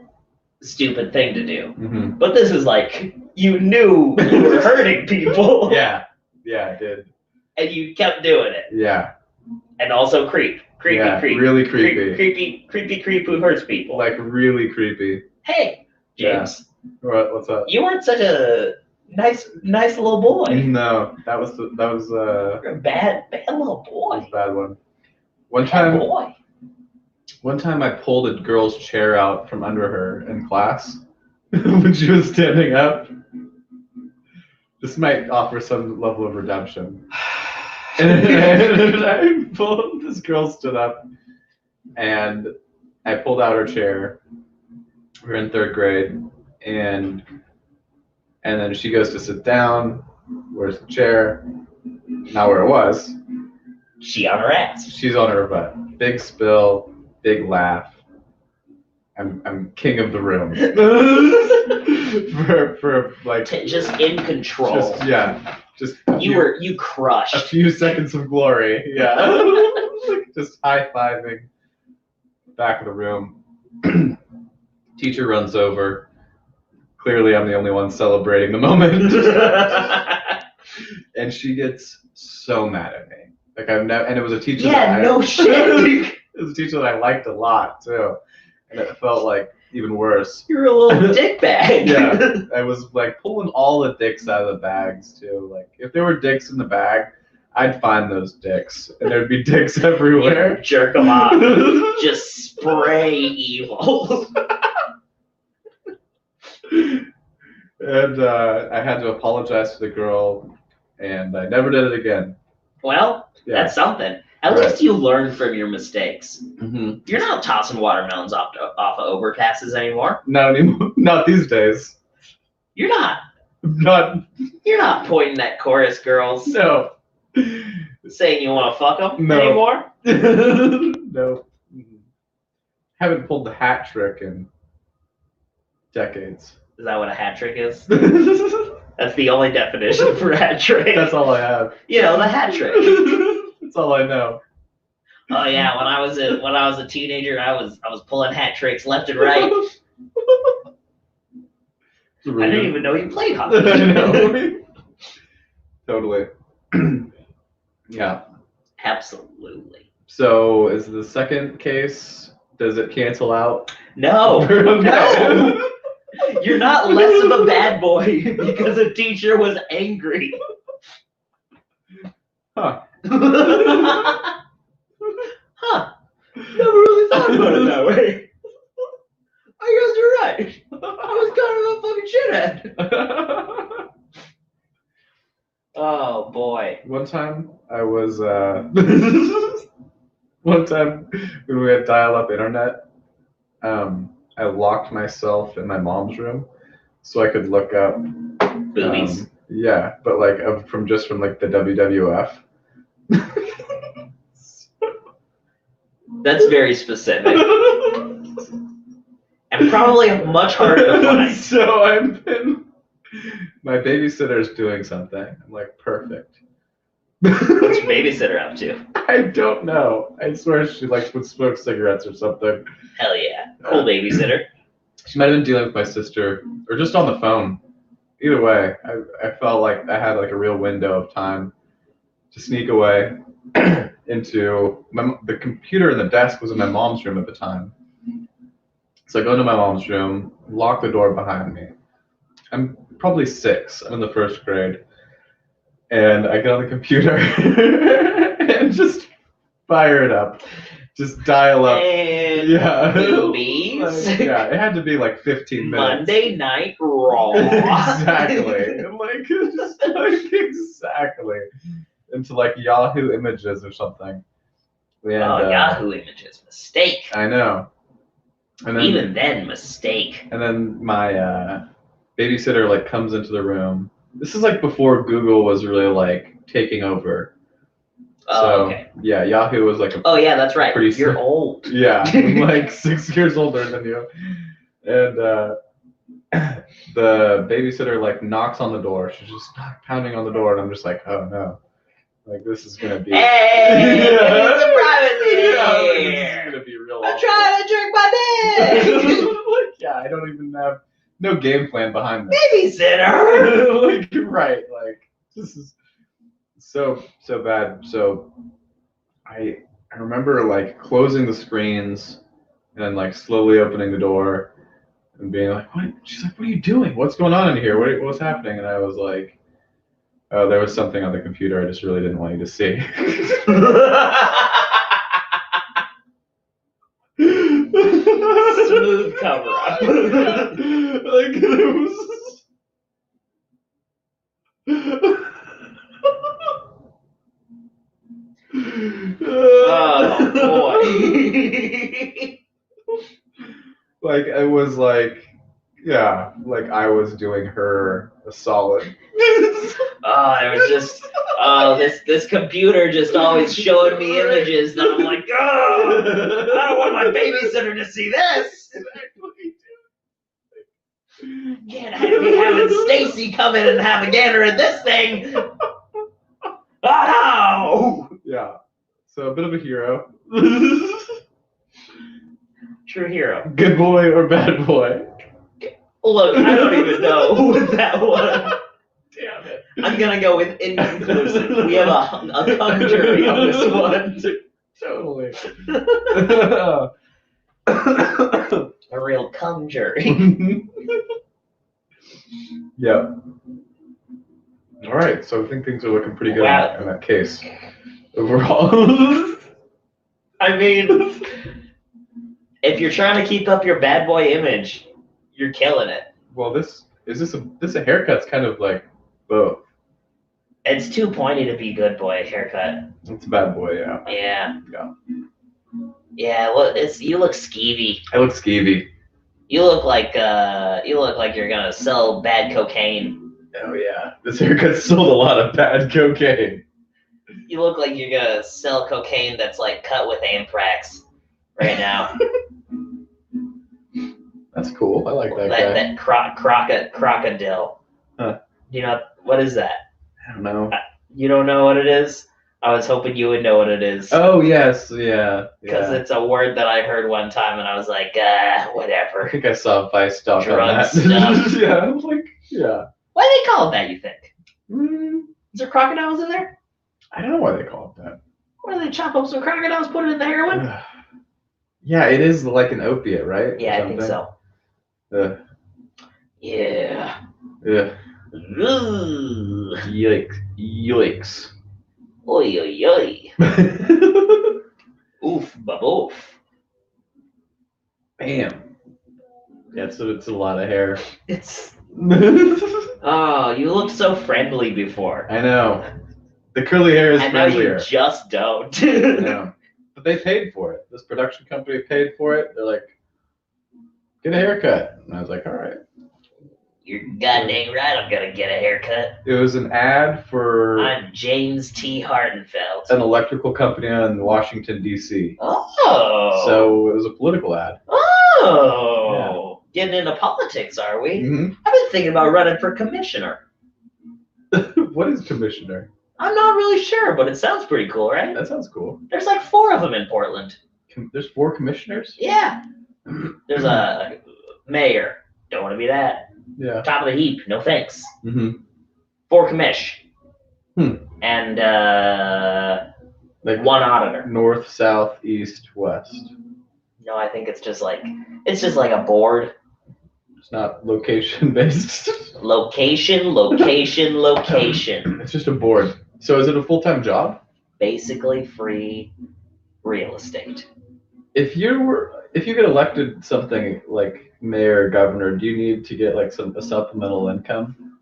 stupid thing to do. Mm-hmm. But this is like, you knew you were hurting people. Yeah. Yeah, I did. And you kept doing it. Yeah. And also creep. Creepy. Really creepy. Creepy creep who hurts people. Like really creepy. Hey, James. Yeah. What's up? You weren't such a nice little boy. No, that was You're a bad little boy. That was a bad one. One time I pulled a girl's chair out from under her in class when she was standing up. This might offer some level of redemption. And this girl stood up, and I pulled out her chair. We were in 3rd grade, and then she goes to sit down. Where's the chair? Not where it was. She on her ass. She's on her butt. Big spill, big laugh. I'm king of the room. for like just in control. You crushed. A few seconds of glory. Yeah. Just high-fiving. Back of the room. Teacher runs over. Clearly I'm the only one celebrating the moment. And she gets so mad at me. Like I've never, and it was a teacher. Yeah, no shit. It was a teacher that I liked a lot too. And it felt like even worse. You're a little dick bag. Yeah, I was like pulling all the dicks out of the bags too. Like if there were dicks in the bag, I'd find those dicks, and there'd be dicks everywhere. Jerk them off. Just spray evil. And I had to apologize to the girl, and I never did it again. Well, that's something. At least you learn from your mistakes. Mm-hmm. You're not tossing watermelons off of overpasses anymore. Not anymore. Not these days. You're not. Not. You're not pointing at chorus girls. No. Saying you want to fuck them anymore? No. Mm-hmm. Haven't pulled the hat trick in decades. Is that what a hat trick is? That's the only definition for hat trick. That's all I have. You know, the hat trick. That's all I know. Oh yeah, when I was a teenager, I was pulling hat tricks left and right. I didn't even know you played hockey. I know. Totally. Yeah. Absolutely. So is the second case, does it cancel out? No. No. You're not less of a bad boy because a teacher was angry. Huh. Huh. Never really thought about it that way. I guess you're right. I was kind of a fucking shithead. Oh boy. One time I was one time when we had dial-up internet, I locked myself in my mom's room so I could look up boobies. Yeah, but like from the WWF. That's very specific. And probably much harder to find. So my babysitter's doing something. I'm like, perfect. What's your babysitter up to? I don't know. I swear she would smoke cigarettes or something. Hell yeah. Cool babysitter. She might have been dealing with my sister, or just on the phone. Either way, I felt like I had like a real window of time to sneak away into the computer and the desk was in my mom's room at the time. So I go into my mom's room, lock the door behind me. I'm probably 6. I'm in the 1st grade. And I get on the computer and just fire it up. Just dial up. And yeah. movies. Yeah, it had to be like 15 minutes. Monday Night Raw. Exactly. Exactly. Into like Yahoo Images or something. And, Yahoo Images. Mistake. I know. And then, even then, mistake. And then my babysitter like comes into the room. This is like before Google was really like taking over. Oh, okay. Yeah, Yahoo was like oh yeah, that's right. You're old. Yeah, I'm like 6 years older than you. And the babysitter like knocks on the door. She's just pounding on the door, and I'm just like, oh no, like this is gonna be. Hey, it's a privacy. This is gonna be real. I'm trying to drink my dick. Yeah, I don't even have no game plan behind this. Babysitter. Like right, like this is so bad. So I remember like closing the screens and then like slowly opening the door and being like, what? She's like, what are you doing? What's going on in here? What's happening? And I was like, oh, there was something on the computer I just really didn't want you to see. Smooth cover up. Like it was. Oh boy. Like I was like, yeah, like I was doing her a solid. Oh, it was just, this computer just always showing me images that I'm like, oh, I don't want my babysitter to see this. Can't be having Stacy come in and have a gander at this thing. Oh no! Yeah, so a bit of a hero. True hero. Good boy or bad boy? Look, I don't even know with that one. Damn it. I'm gonna go with inconclusive. We have a cum jury on this one. Totally. A real cum jury. Yeah. All right, so I think things are looking pretty good in that case overall. I mean, if you're trying to keep up your bad boy image, you're killing it. Well, this a haircut's kind of like both. It's too pointy to be good boy haircut. It's a bad boy, yeah. Yeah. Yeah. Yeah. Well, you look skeevy. I look skeevy. You look like you're gonna sell bad cocaine. Oh yeah, this haircut sold a lot of bad cocaine. You look like you're gonna sell cocaine that's like cut with anthrax right now. That's cool. I like that guy. That crocodile. Huh. You know what is that? I don't know. You don't know what it is? I was hoping you would know what it is. Oh yes, yeah. Because it's a word that I heard one time, and I was like, whatever. I think I saw a Vice doc on that. Stuff. Yeah, I was like, yeah. Why do they call it that, you think? Is there crocodiles in there? I don't know why they call it that. Why do they chop up some crocodiles, put it in the heroin? Yeah, it is like an opiate, right? Yeah, I think so. Yeah. Yeah. Ooh. Yikes. Oy, oy, oy. Oof, baboof. Bam. Yeah, so it's a lot of hair. It's. Oh, you looked so friendly before. I know. The curly hair is friendlier. Now you just don't. I know. But they paid for it. This production company paid for it. They're like, get a haircut. And I was like, all right. You're goddamn right I'm going to get a haircut. It was an ad for... I'm James T. Hardenfeld. An electrical company in Washington, D.C. Oh. So it was a political ad. Oh. Yeah. Getting into politics, are we? Mm-hmm. I've been thinking about running for commissioner. What is commissioner? I'm not really sure, but it sounds pretty cool, right? That sounds cool. There's like 4 of them in Portland. There's 4 commissioners? Yeah. There's a Mayor. Don't want to be that. Yeah. Top of the heap. No thanks. Mm-hmm. Four commish. Hmm. And Like one auditor. North, south, east, west. No, I think it's just like a board. It's not location based. Location, location, location. It's just a board. So is it a full-time job? Basically free real estate. If you get elected something like mayor or governor, do you need to get like a supplemental income?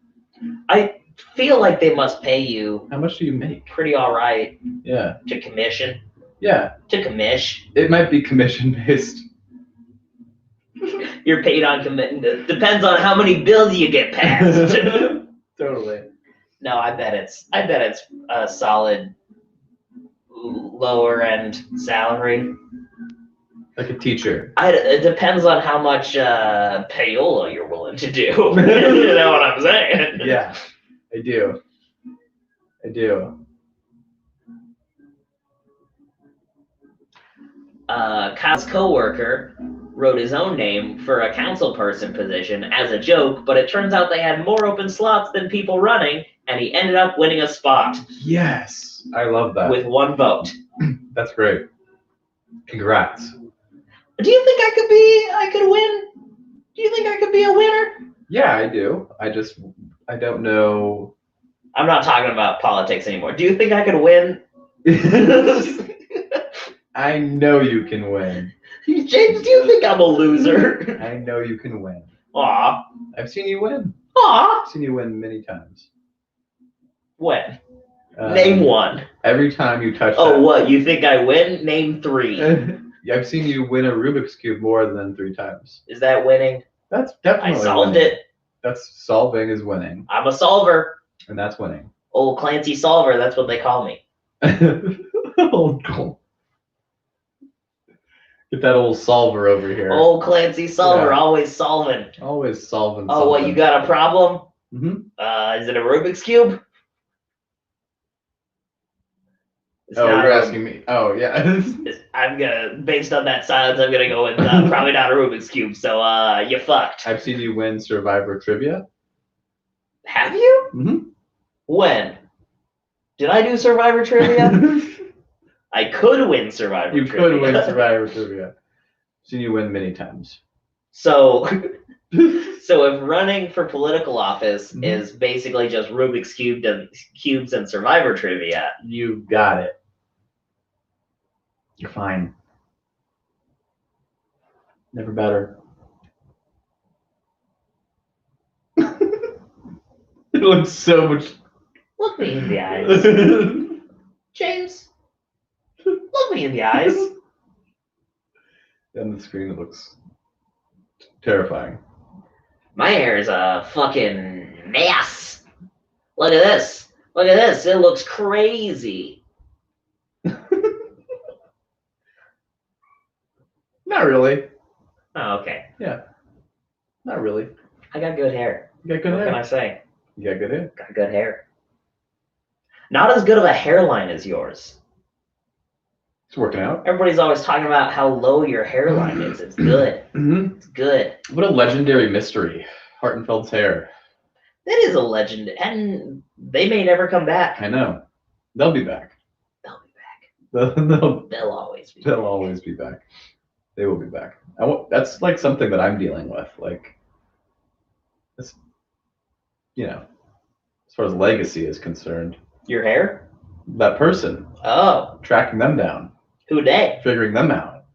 I feel like they must pay you. How much do you make? Pretty all right. Yeah. To commission. Yeah. To commish. It might be commission based. You're paid on commitment. Depends on how many bills you get passed. Totally. No, I bet it's a solid lower end salary. Like a teacher. It depends on how much payola you're willing to do. You know what I'm saying? Yeah, I do. Kyle's coworker wrote his own name for a council person position as a joke, but it turns out they had more open slots than people running, and he ended up winning a spot. Yes, I love that. With one vote. That's great. Congrats. Do you think I could win? Do you think I could be a winner? Yeah, I do. I don't know. I'm not talking about politics anymore. Do you think I could win? I know you can win. James, do you think I'm a loser? I know you can win. Aw. I've seen you win. Aw. I've seen you win many times. When? Name one. Every time you touch Oh, what? You think I win? Name three. I've seen you win a Rubik's Cube more than 3 times. Is that winning? That's definitely I solved winning. it. That's solving is winning. I'm a solver. And that's winning. Old Clancy Solver, that's what they call me. Old cool. Get that old solver over here. Old Clancy Solver, Yeah. Always solving. Always solving Oh, something. what, you got a problem? Mm-hmm. Is it a Rubik's Cube? You're asking me. Oh, yeah. Based on that silence, I'm gonna go with probably not a Rubik's Cube, so you fucked. I've seen you win Survivor Trivia. Have you? Mm-hmm. When? Did I do Survivor Trivia? I could win Survivor Trivia. You could win Survivor Trivia. I've seen you win many times. So if running for political office is basically just Rubik's Cubes and Survivor Trivia. You got it. You're fine. Never better. It looks so much. Look me in the eyes. James. Look me in the eyes. On the screen, it looks terrifying. My hair is a fucking mess. Look at this. Look at this. It looks crazy. Not really. Oh, okay. Yeah. Not really. I got good hair. You got good hair. What can I say? You got good hair. Got good hair. Not as good of a hairline as yours. It's working out. Everybody's always talking about how low your hairline is. It's good. Mm-hmm. It's good. What a legendary mystery. Hartenfeld's hair. That is a legend. And they may never come back. I know. They'll be back. They'll be back. They'll always be back. They'll always be back. They will be back. That's like something that I'm dealing with. Like, it's, as far as legacy is concerned. Your hair? That person. Oh. Tracking them down. Who they? Figuring them out.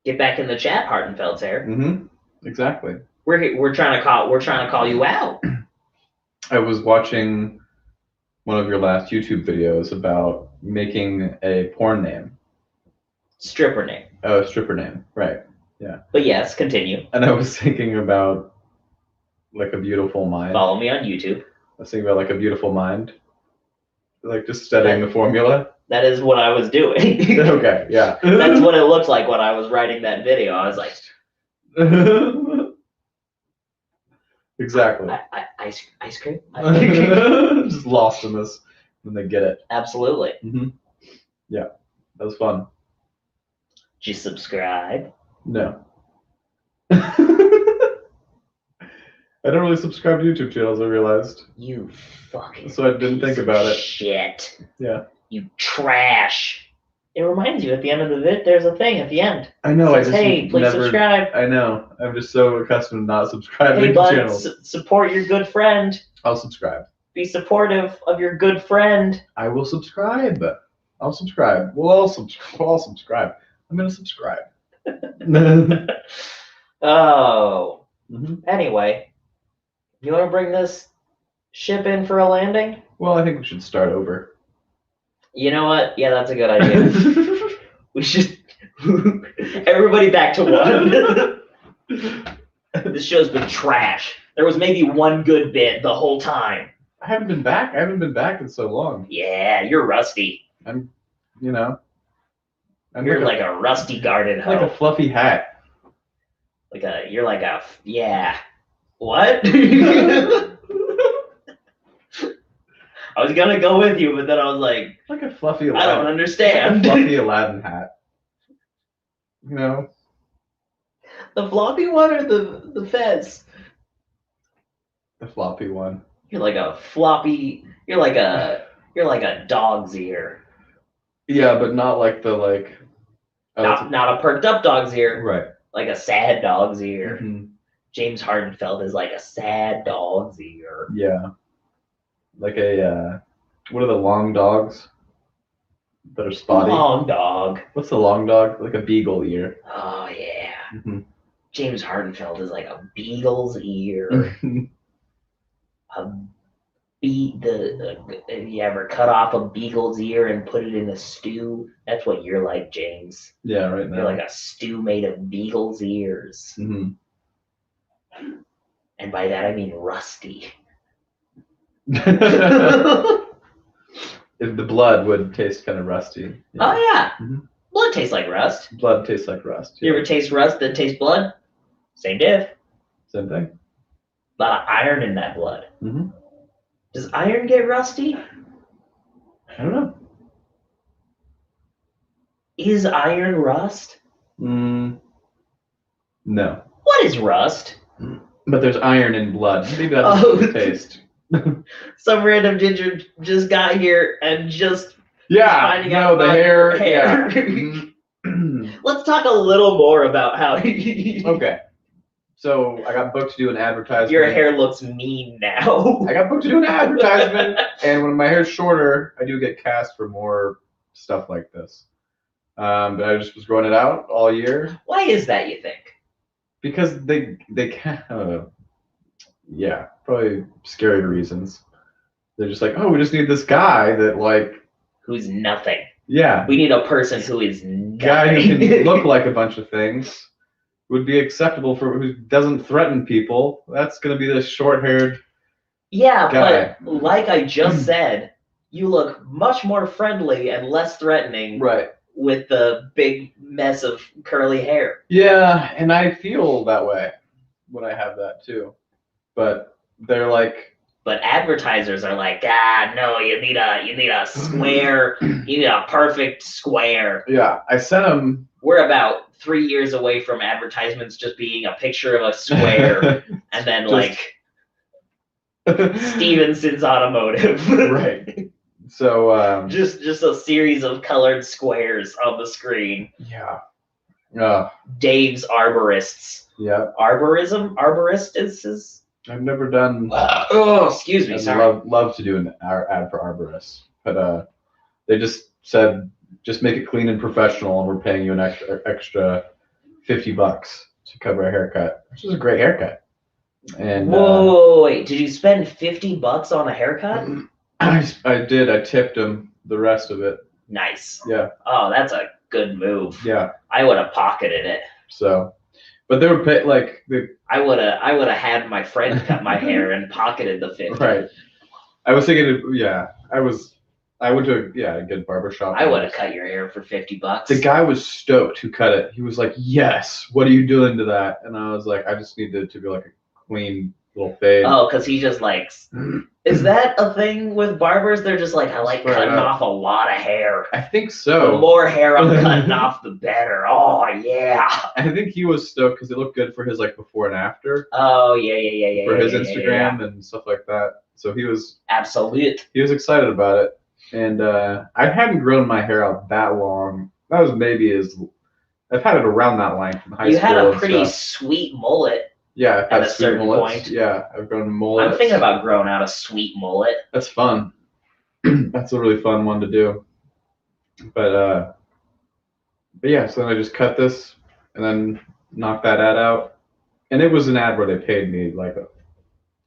Get back in the chat, Hartenfeld's hair. Mm-hmm. Exactly. We're trying to call you out. I was watching one of your last YouTube videos about making a porn name. Stripper name. Oh, stripper name. Right. Yeah. But yes, continue. And I was thinking about like a beautiful mind. Follow me on YouTube. I was thinking about like a beautiful mind. Like just studying the formula. That is what I was doing. Okay, yeah. That's what it looked like when I was writing that video. I was like, exactly. Ice cream? Just lost in this when they get it. Absolutely. Mm-hmm. Yeah, that was fun. Did you subscribe? No. I don't really subscribe to YouTube channels, I realized. You fucking So I didn't think about it. Shit. Yeah. You trash. It reminds you at the end of the vid, there's a thing at the end. I know. It says, hey, please subscribe. I know. I'm just so accustomed to not subscribing hey, to bud, channels. Support your good friend. I'll subscribe. Be supportive of your good friend. I will subscribe. I'll subscribe. We'll all subscribe. I'm going to subscribe. Oh. Anyway, you want to bring this ship in for a landing? Well, I think we should start over. You know what? Yeah, that's a good idea. We should. Everybody back to one. This show's been trash. There was maybe one good bit the whole time. I haven't been back. I haven't been back in so long. Yeah, you're rusty. I'm you're like a rusty garden hoe. Like a fluffy hat. You're like a, yeah. What? I was gonna go with you, but then I was like a fluffy Aladdin. I don't understand. Like a fluffy Aladdin hat. You know? The floppy one or the fez? The floppy one. You're like a floppy, you're like a dog's ear. Yeah, but not like the not a perked up dog's ear. Right. Like a sad dog's ear. Mm-hmm. James Hardenfeld is like a sad dog's ear. Yeah. Like a what are the long dogs that are spotty? Long dog. What's the long dog? Like a beagle ear. Oh yeah. Mm-hmm. James Hardenfeld is like a beagle's ear. You ever cut off a beagle's ear and put it in a stew? That's what you're like, James. Yeah, right now. You're like a stew made of beagle's ears. Mm-hmm. And by that I mean rusty. If the blood would taste kind of rusty. Yeah. Oh yeah. Mm-hmm. Blood tastes like rust. Blood tastes like rust. Yeah. You ever taste rust that tastes blood? Same diff. Same thing. A lot of iron in that blood. Mm-hmm. Does iron get rusty? I don't know. Is iron rust? No. What is rust? But there's iron in blood. Maybe that's the taste. Some random ginger just got here and just finding out the hair. Yeah. Let's talk a little more about how. Okay. So I got booked to do an advertisement. Your hair looks mean now. I got booked to do an advertisement, and when my hair's shorter, I do get cast for more stuff like this. But I just was growing it out all year. Why is that, you think? Because they can't. Probably scary reasons. They're just like, oh, we just need this guy who's nothing. Yeah. We need a person who is nothing. Guy who can look like a bunch of things. Would be acceptable who doesn't threaten people. That's gonna be this short-haired guy. But like I just said, you look much more friendly and less threatening. Right. With the big mess of curly hair. Yeah, and I feel that way when I have that too. But they're like. But advertisers are like, no, you need a square, you need a perfect square. Yeah, I sent them. We're about 3 years away from advertisements just being a picture of a square and then Stevenson's Automotive. Right. So just a series of colored squares on the screen. Yeah. Dave's Arborists. Yeah. Arborist is. I've never done. Excuse me. I'd sorry. love to do an ad for arborists, but they just said just make it clean and professional, and we're paying you an extra $50 to cover a haircut, which is a great haircut. And wait, did you spend $50 on a haircut? I did. I tipped him the rest of it. Nice. Yeah. Oh, that's a good move. Yeah. I would have pocketed it. So. But they were I would have had my friend cut my hair and pocketed the $50. Right. I was thinking, I went to a good barbershop. I would have cut your hair for $50. The guy was stoked who cut it. He was like, "Yes, what are you doing to that?" And I was like, "I just need it to be like a clean, little fade. Oh, because he just likes. Is that a thing with barbers? They're just like, I like cutting off a lot of hair. I think so. The more hair I'm cutting off, the better. Oh, yeah. I think he was stoked because it looked good for his like before and after. Oh, yeah. For his Instagram and stuff like that. So he was absolute. He was excited about it. And I hadn't grown my hair out that long. That was maybe I've had it around that length in high school. You had a pretty sweet mullet. Yeah, I've had at a certain point. Yeah, I've grown mullets. I'm thinking about growing out a sweet mullet. That's fun. That's a really fun one to do. But yeah, so then I just cut this and then knocked that ad out. And it was an ad where they paid me like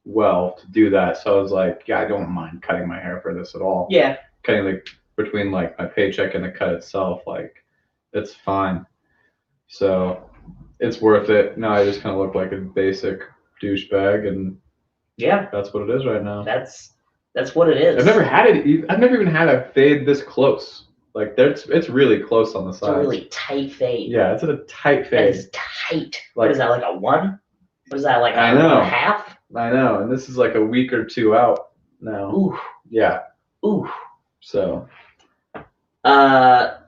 well to do that. So I was like, yeah, I don't mind cutting my hair for this at all. Yeah. Cutting like between like my paycheck and the cut itself, like it's fine. So it's worth it. Now I just kind of look like a basic douchebag, and yeah, that's what it is right now. That's what it is. I've never had it. I've never even had a fade this close. Like it's really close on the sides. It's a really tight fade. Yeah, it's a tight fade. It's tight. Like, what is that, like a 1? What is that, like a I know. half? I know, and this is like a week or 2 out now. Ooh. Yeah. Ooh. So. I've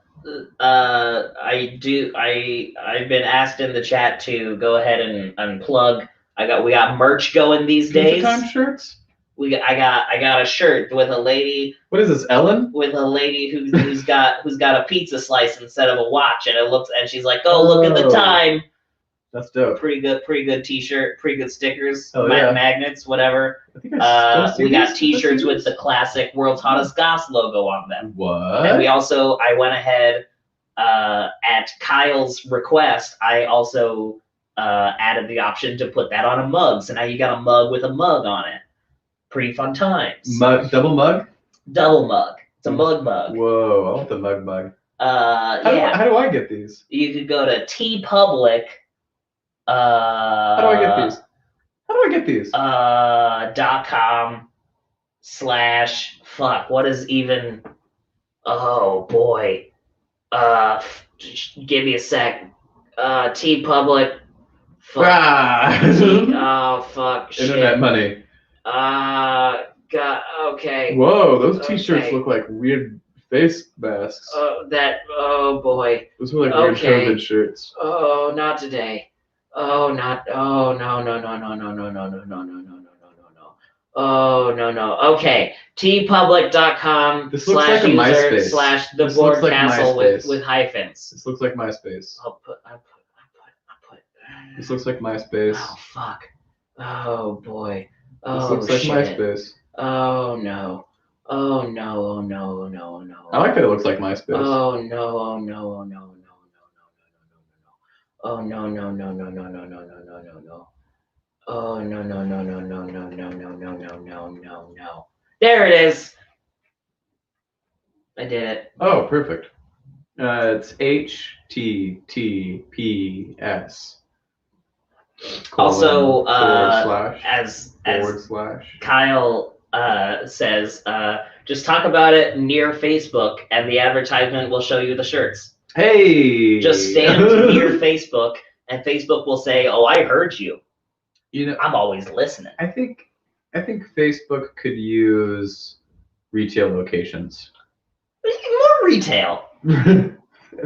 been asked in the chat to go ahead and unplug. We got merch going these days. Time shirts? I got a shirt with a lady. What is this, Ellen? With a lady who's got a pizza slice instead of a watch, and she's like, oh, look at the time. That's dope. Pretty good T-shirt, pretty good stickers, yeah. Magnets, whatever. I think we got T-shirts with the classic World's Hottest Goss logo on them. What? And I went ahead at Kyle's request. I also added the option to put that on a mug. So now you got a mug with a mug on it. Pretty fun times. Double mug? Double mug. It's a mug. Whoa, I want the mug. Yeah. How do I get these? You could go to TeePublic. How do I get these? .com/ what is even, oh boy, give me a sec. TeePublic. Oh fuck. Internet shit. Money. God. Okay. Whoa, those T-shirts look like weird face masks. Oh boy. Those are like weird COVID shirts. Oh, not today. Oh, no. Oh, no. Okay. TeePublic.com / user / the board castle with hyphens. This looks like MySpace. I put. This looks like MySpace. Oh, fuck. Oh, boy. Oh, this looks like MySpace. Oh, no. Oh, no. I like that it looks like MySpace. Oh, no. Oh, no. Oh, no. Oh, no. There it is. I did it. Oh, perfect. It's HTTPS. Also, as Kyle says, just talk about it near Facebook, and the advertisement will show you the shirts. Hey! Just stand near Facebook, and Facebook will say, "Oh, I heard you." You know, I'm always listening. I think Facebook could use retail locations. More retail. I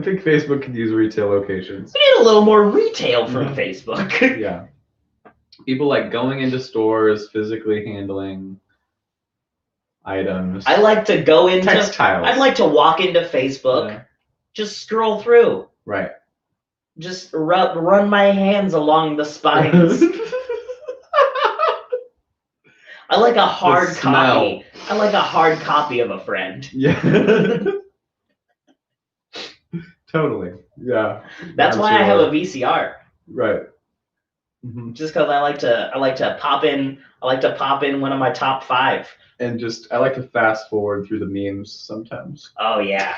think Facebook could use retail locations. We need a little more retail from Facebook. Yeah. People like going into stores, physically handling items. I like to go into textiles. I'd like to walk into Facebook, just scroll through. Right. Just run my hands along the spines. I like a hard copy. I like a hard copy of a friend. Yeah. Totally. Yeah. That's why I have a VCR. Right. Mm-hmm. Just because I like to pop in one of my top 5. And I like to fast forward through the memes sometimes. Oh yeah.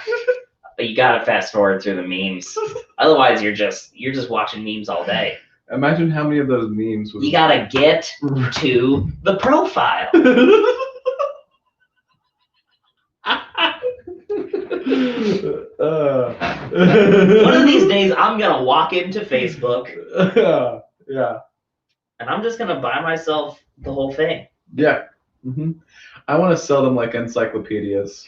But you gotta fast forward through the memes. Otherwise you're just watching memes all day. Imagine how many of those memes would... You gotta get to the profile. One of these days, I'm gonna walk into Facebook. Yeah. and I'm just gonna buy myself the whole thing. Yeah. I want to sell them like encyclopedias.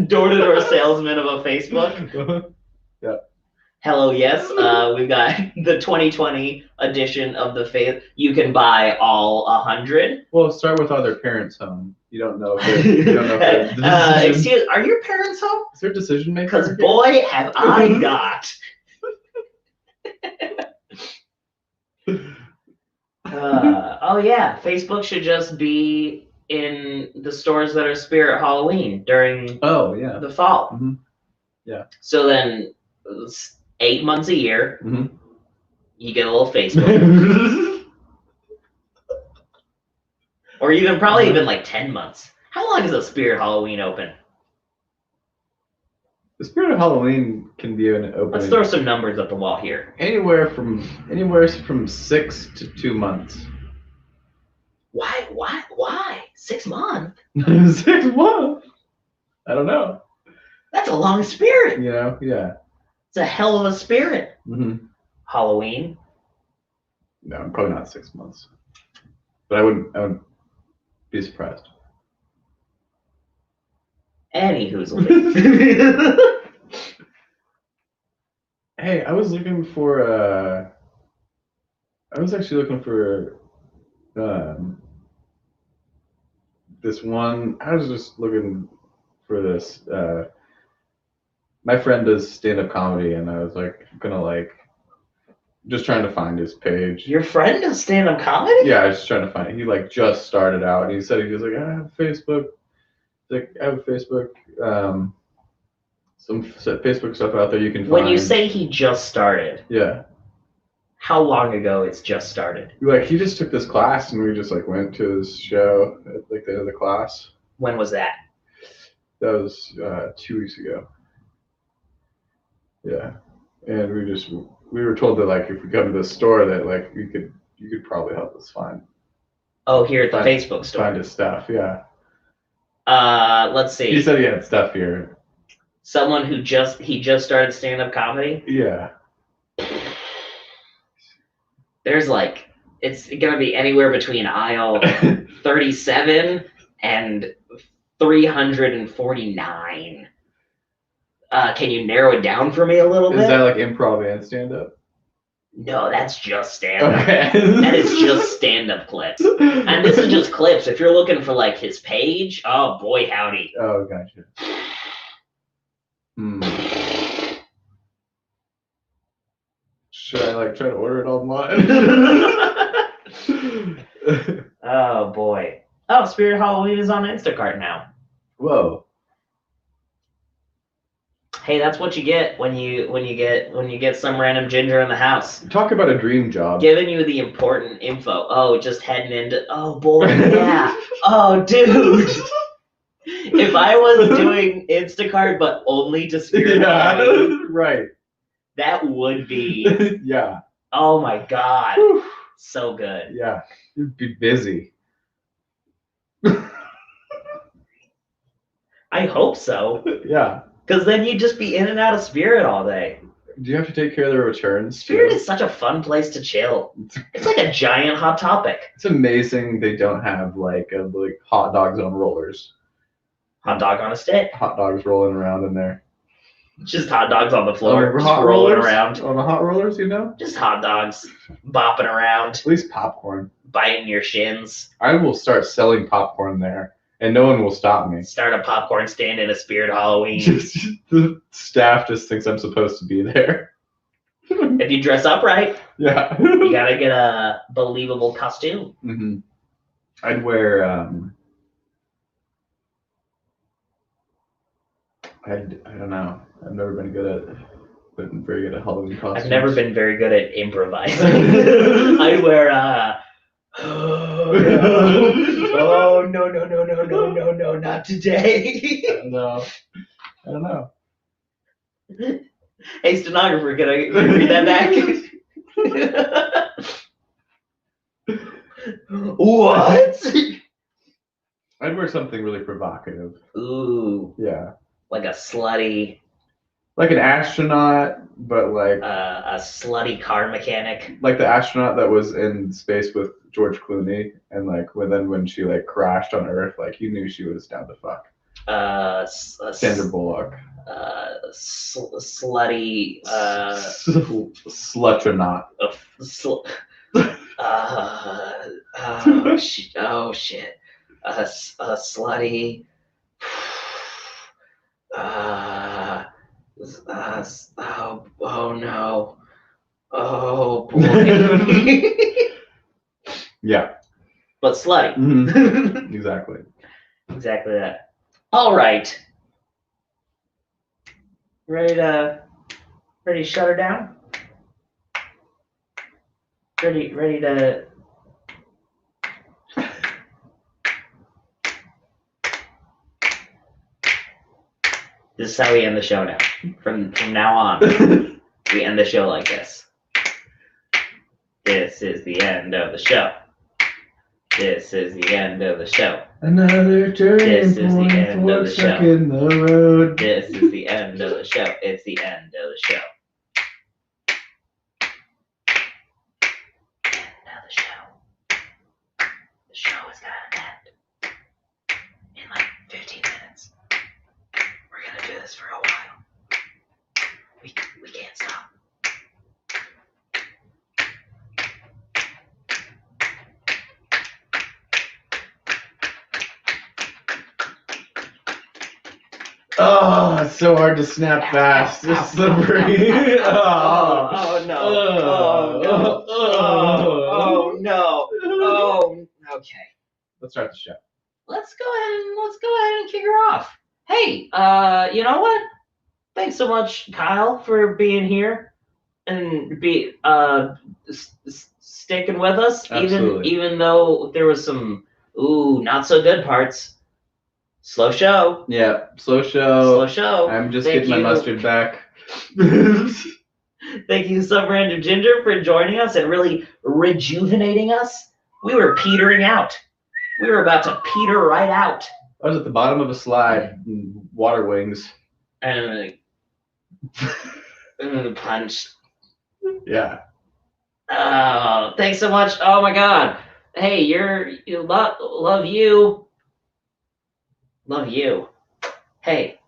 Door-to-door salesman of a Facebook. Yeah. Hello, yes. We've got the 2020 edition of the Faith. You can buy all 100. Well, start with their parents' home. You don't know if excuse, are your parents home? Is there decision maker? Because boy, have I not. Oh yeah, Facebook should just be in the stores that are Spirit Halloween during the fall. Yeah. So then, 8 months a year, you get a little Facebook. Or even probably even like 10 months. How long is a Spirit Halloween open? The Spirit of Halloween can be an open. Let's throw some numbers at the wall here. Anywhere from 6 to 2 months. Why? 6 months? 6 months? I don't know. That's a long spirit. You know, yeah. It's a hell of a spirit. Halloween? No, probably not 6 months. But I wouldn't be surprised. Anywho's. Hey, I was looking for I was actually looking for this one. I was just looking for this. My friend does stand-up comedy, and I was like gonna just trying to find his page. Your friend does stand-up comedy? Yeah, I was just trying to find it. He just started out, and he said he was like, I have Facebook. Like, I have Facebook. Some Facebook stuff out there you can find. When you say he just started. Yeah. How long ago it's just started? He just took this class, and we just went to his show at the end of the class. When was that? That was 2 weeks ago. Yeah, and we were told that if we come to the store that you could probably help us find. Oh, here at the Facebook store. Find his stuff, yeah. Let's see. He said he had stuff here. Someone who just started stand-up comedy? Yeah. There's it's gonna be anywhere between aisle 37 and 349. Can you narrow it down for me a little bit? Is that improv and stand-up? No, that's just stand-up. Okay. That is just stand-up clips. And this is just clips. If you're looking for his page, oh boy howdy. Oh, gotcha. Should I try to order it online? Oh boy. Oh, Spirit Halloween is on Instacart now. Whoa. Hey, that's what you get when you get some random ginger in the house. Talk about a dream job. Giving you the important info. Oh, just heading into. Oh boy, yeah. Oh, dude. If I was doing Instacart but only to Spirit Halloween, right. That would be. Yeah. Oh my God. Whew. So good. Yeah. You'd be busy. I hope so. Yeah. Because then you'd just be in and out of Spirit all day. Do you have to take care of the returns? Spirit is such a fun place to chill. It's like a giant Hot Topic. It's amazing they don't have hot dogs on rollers. Hot dog on a stick. Hot dogs rolling around in there. Just hot dogs on the floor, just hot rolling rollers? around. On the hot rollers, Just hot dogs, bopping around. At least popcorn. Biting your shins. I will start selling popcorn there, and no one will stop me. Start a popcorn stand in a Spirit Halloween. The staff just thinks I'm supposed to be there. If you dress up right, yeah, you gotta get a believable costume. Mm-hmm. I'd wear. I don't know. I've never been very good at Halloween costumes. I've never been very good at improvising. I wear oh no, not today. I don't know. Hey, stenographer, can I read that back? What? I'd wear something really provocative. Ooh. Yeah. Like a slutty. Like an astronaut, but like a slutty car mechanic. Like the astronaut that was in space with George Clooney, and like when she like crashed on Earth, like you knew she was down to fuck. Sandra Bullock. Slutty. Slutronaut. Oh shit. A slutty. Oh no. Oh boy. Yeah. But slutty. Mm-hmm. Exactly. Exactly that. All right. Ready to shut her down? Ready to. This is how we end the show now. From now on, we end the show like this. This is the end of the show. This is the end of the show. Another turning point for stuck in the road. This is the end of the show. It's the end of the show. End of the show. The show is gonna end in like 15 minutes. We're gonna do this for a while. We can't stop. Oh, it's so hard to snap fast. It's slippery. Oh no. Oh no. Oh no. Oh, okay. Let's start the show. Let's go ahead and kick her off. Hey, you know what? Thanks so much, Kyle, for being here and sticking with us. Absolutely. Even though there was some not so good parts. Slow show. Yeah, slow show. Slow show. I'm just getting my mustard back. Thank you, Sub Random Ginger, for joining us and really rejuvenating us. We were petering out. We were about to peter right out. I was at the bottom of a slide, water wings. And punch. Yeah. Oh, thanks so much. Oh my God. Hey, love you. Love you. Hey,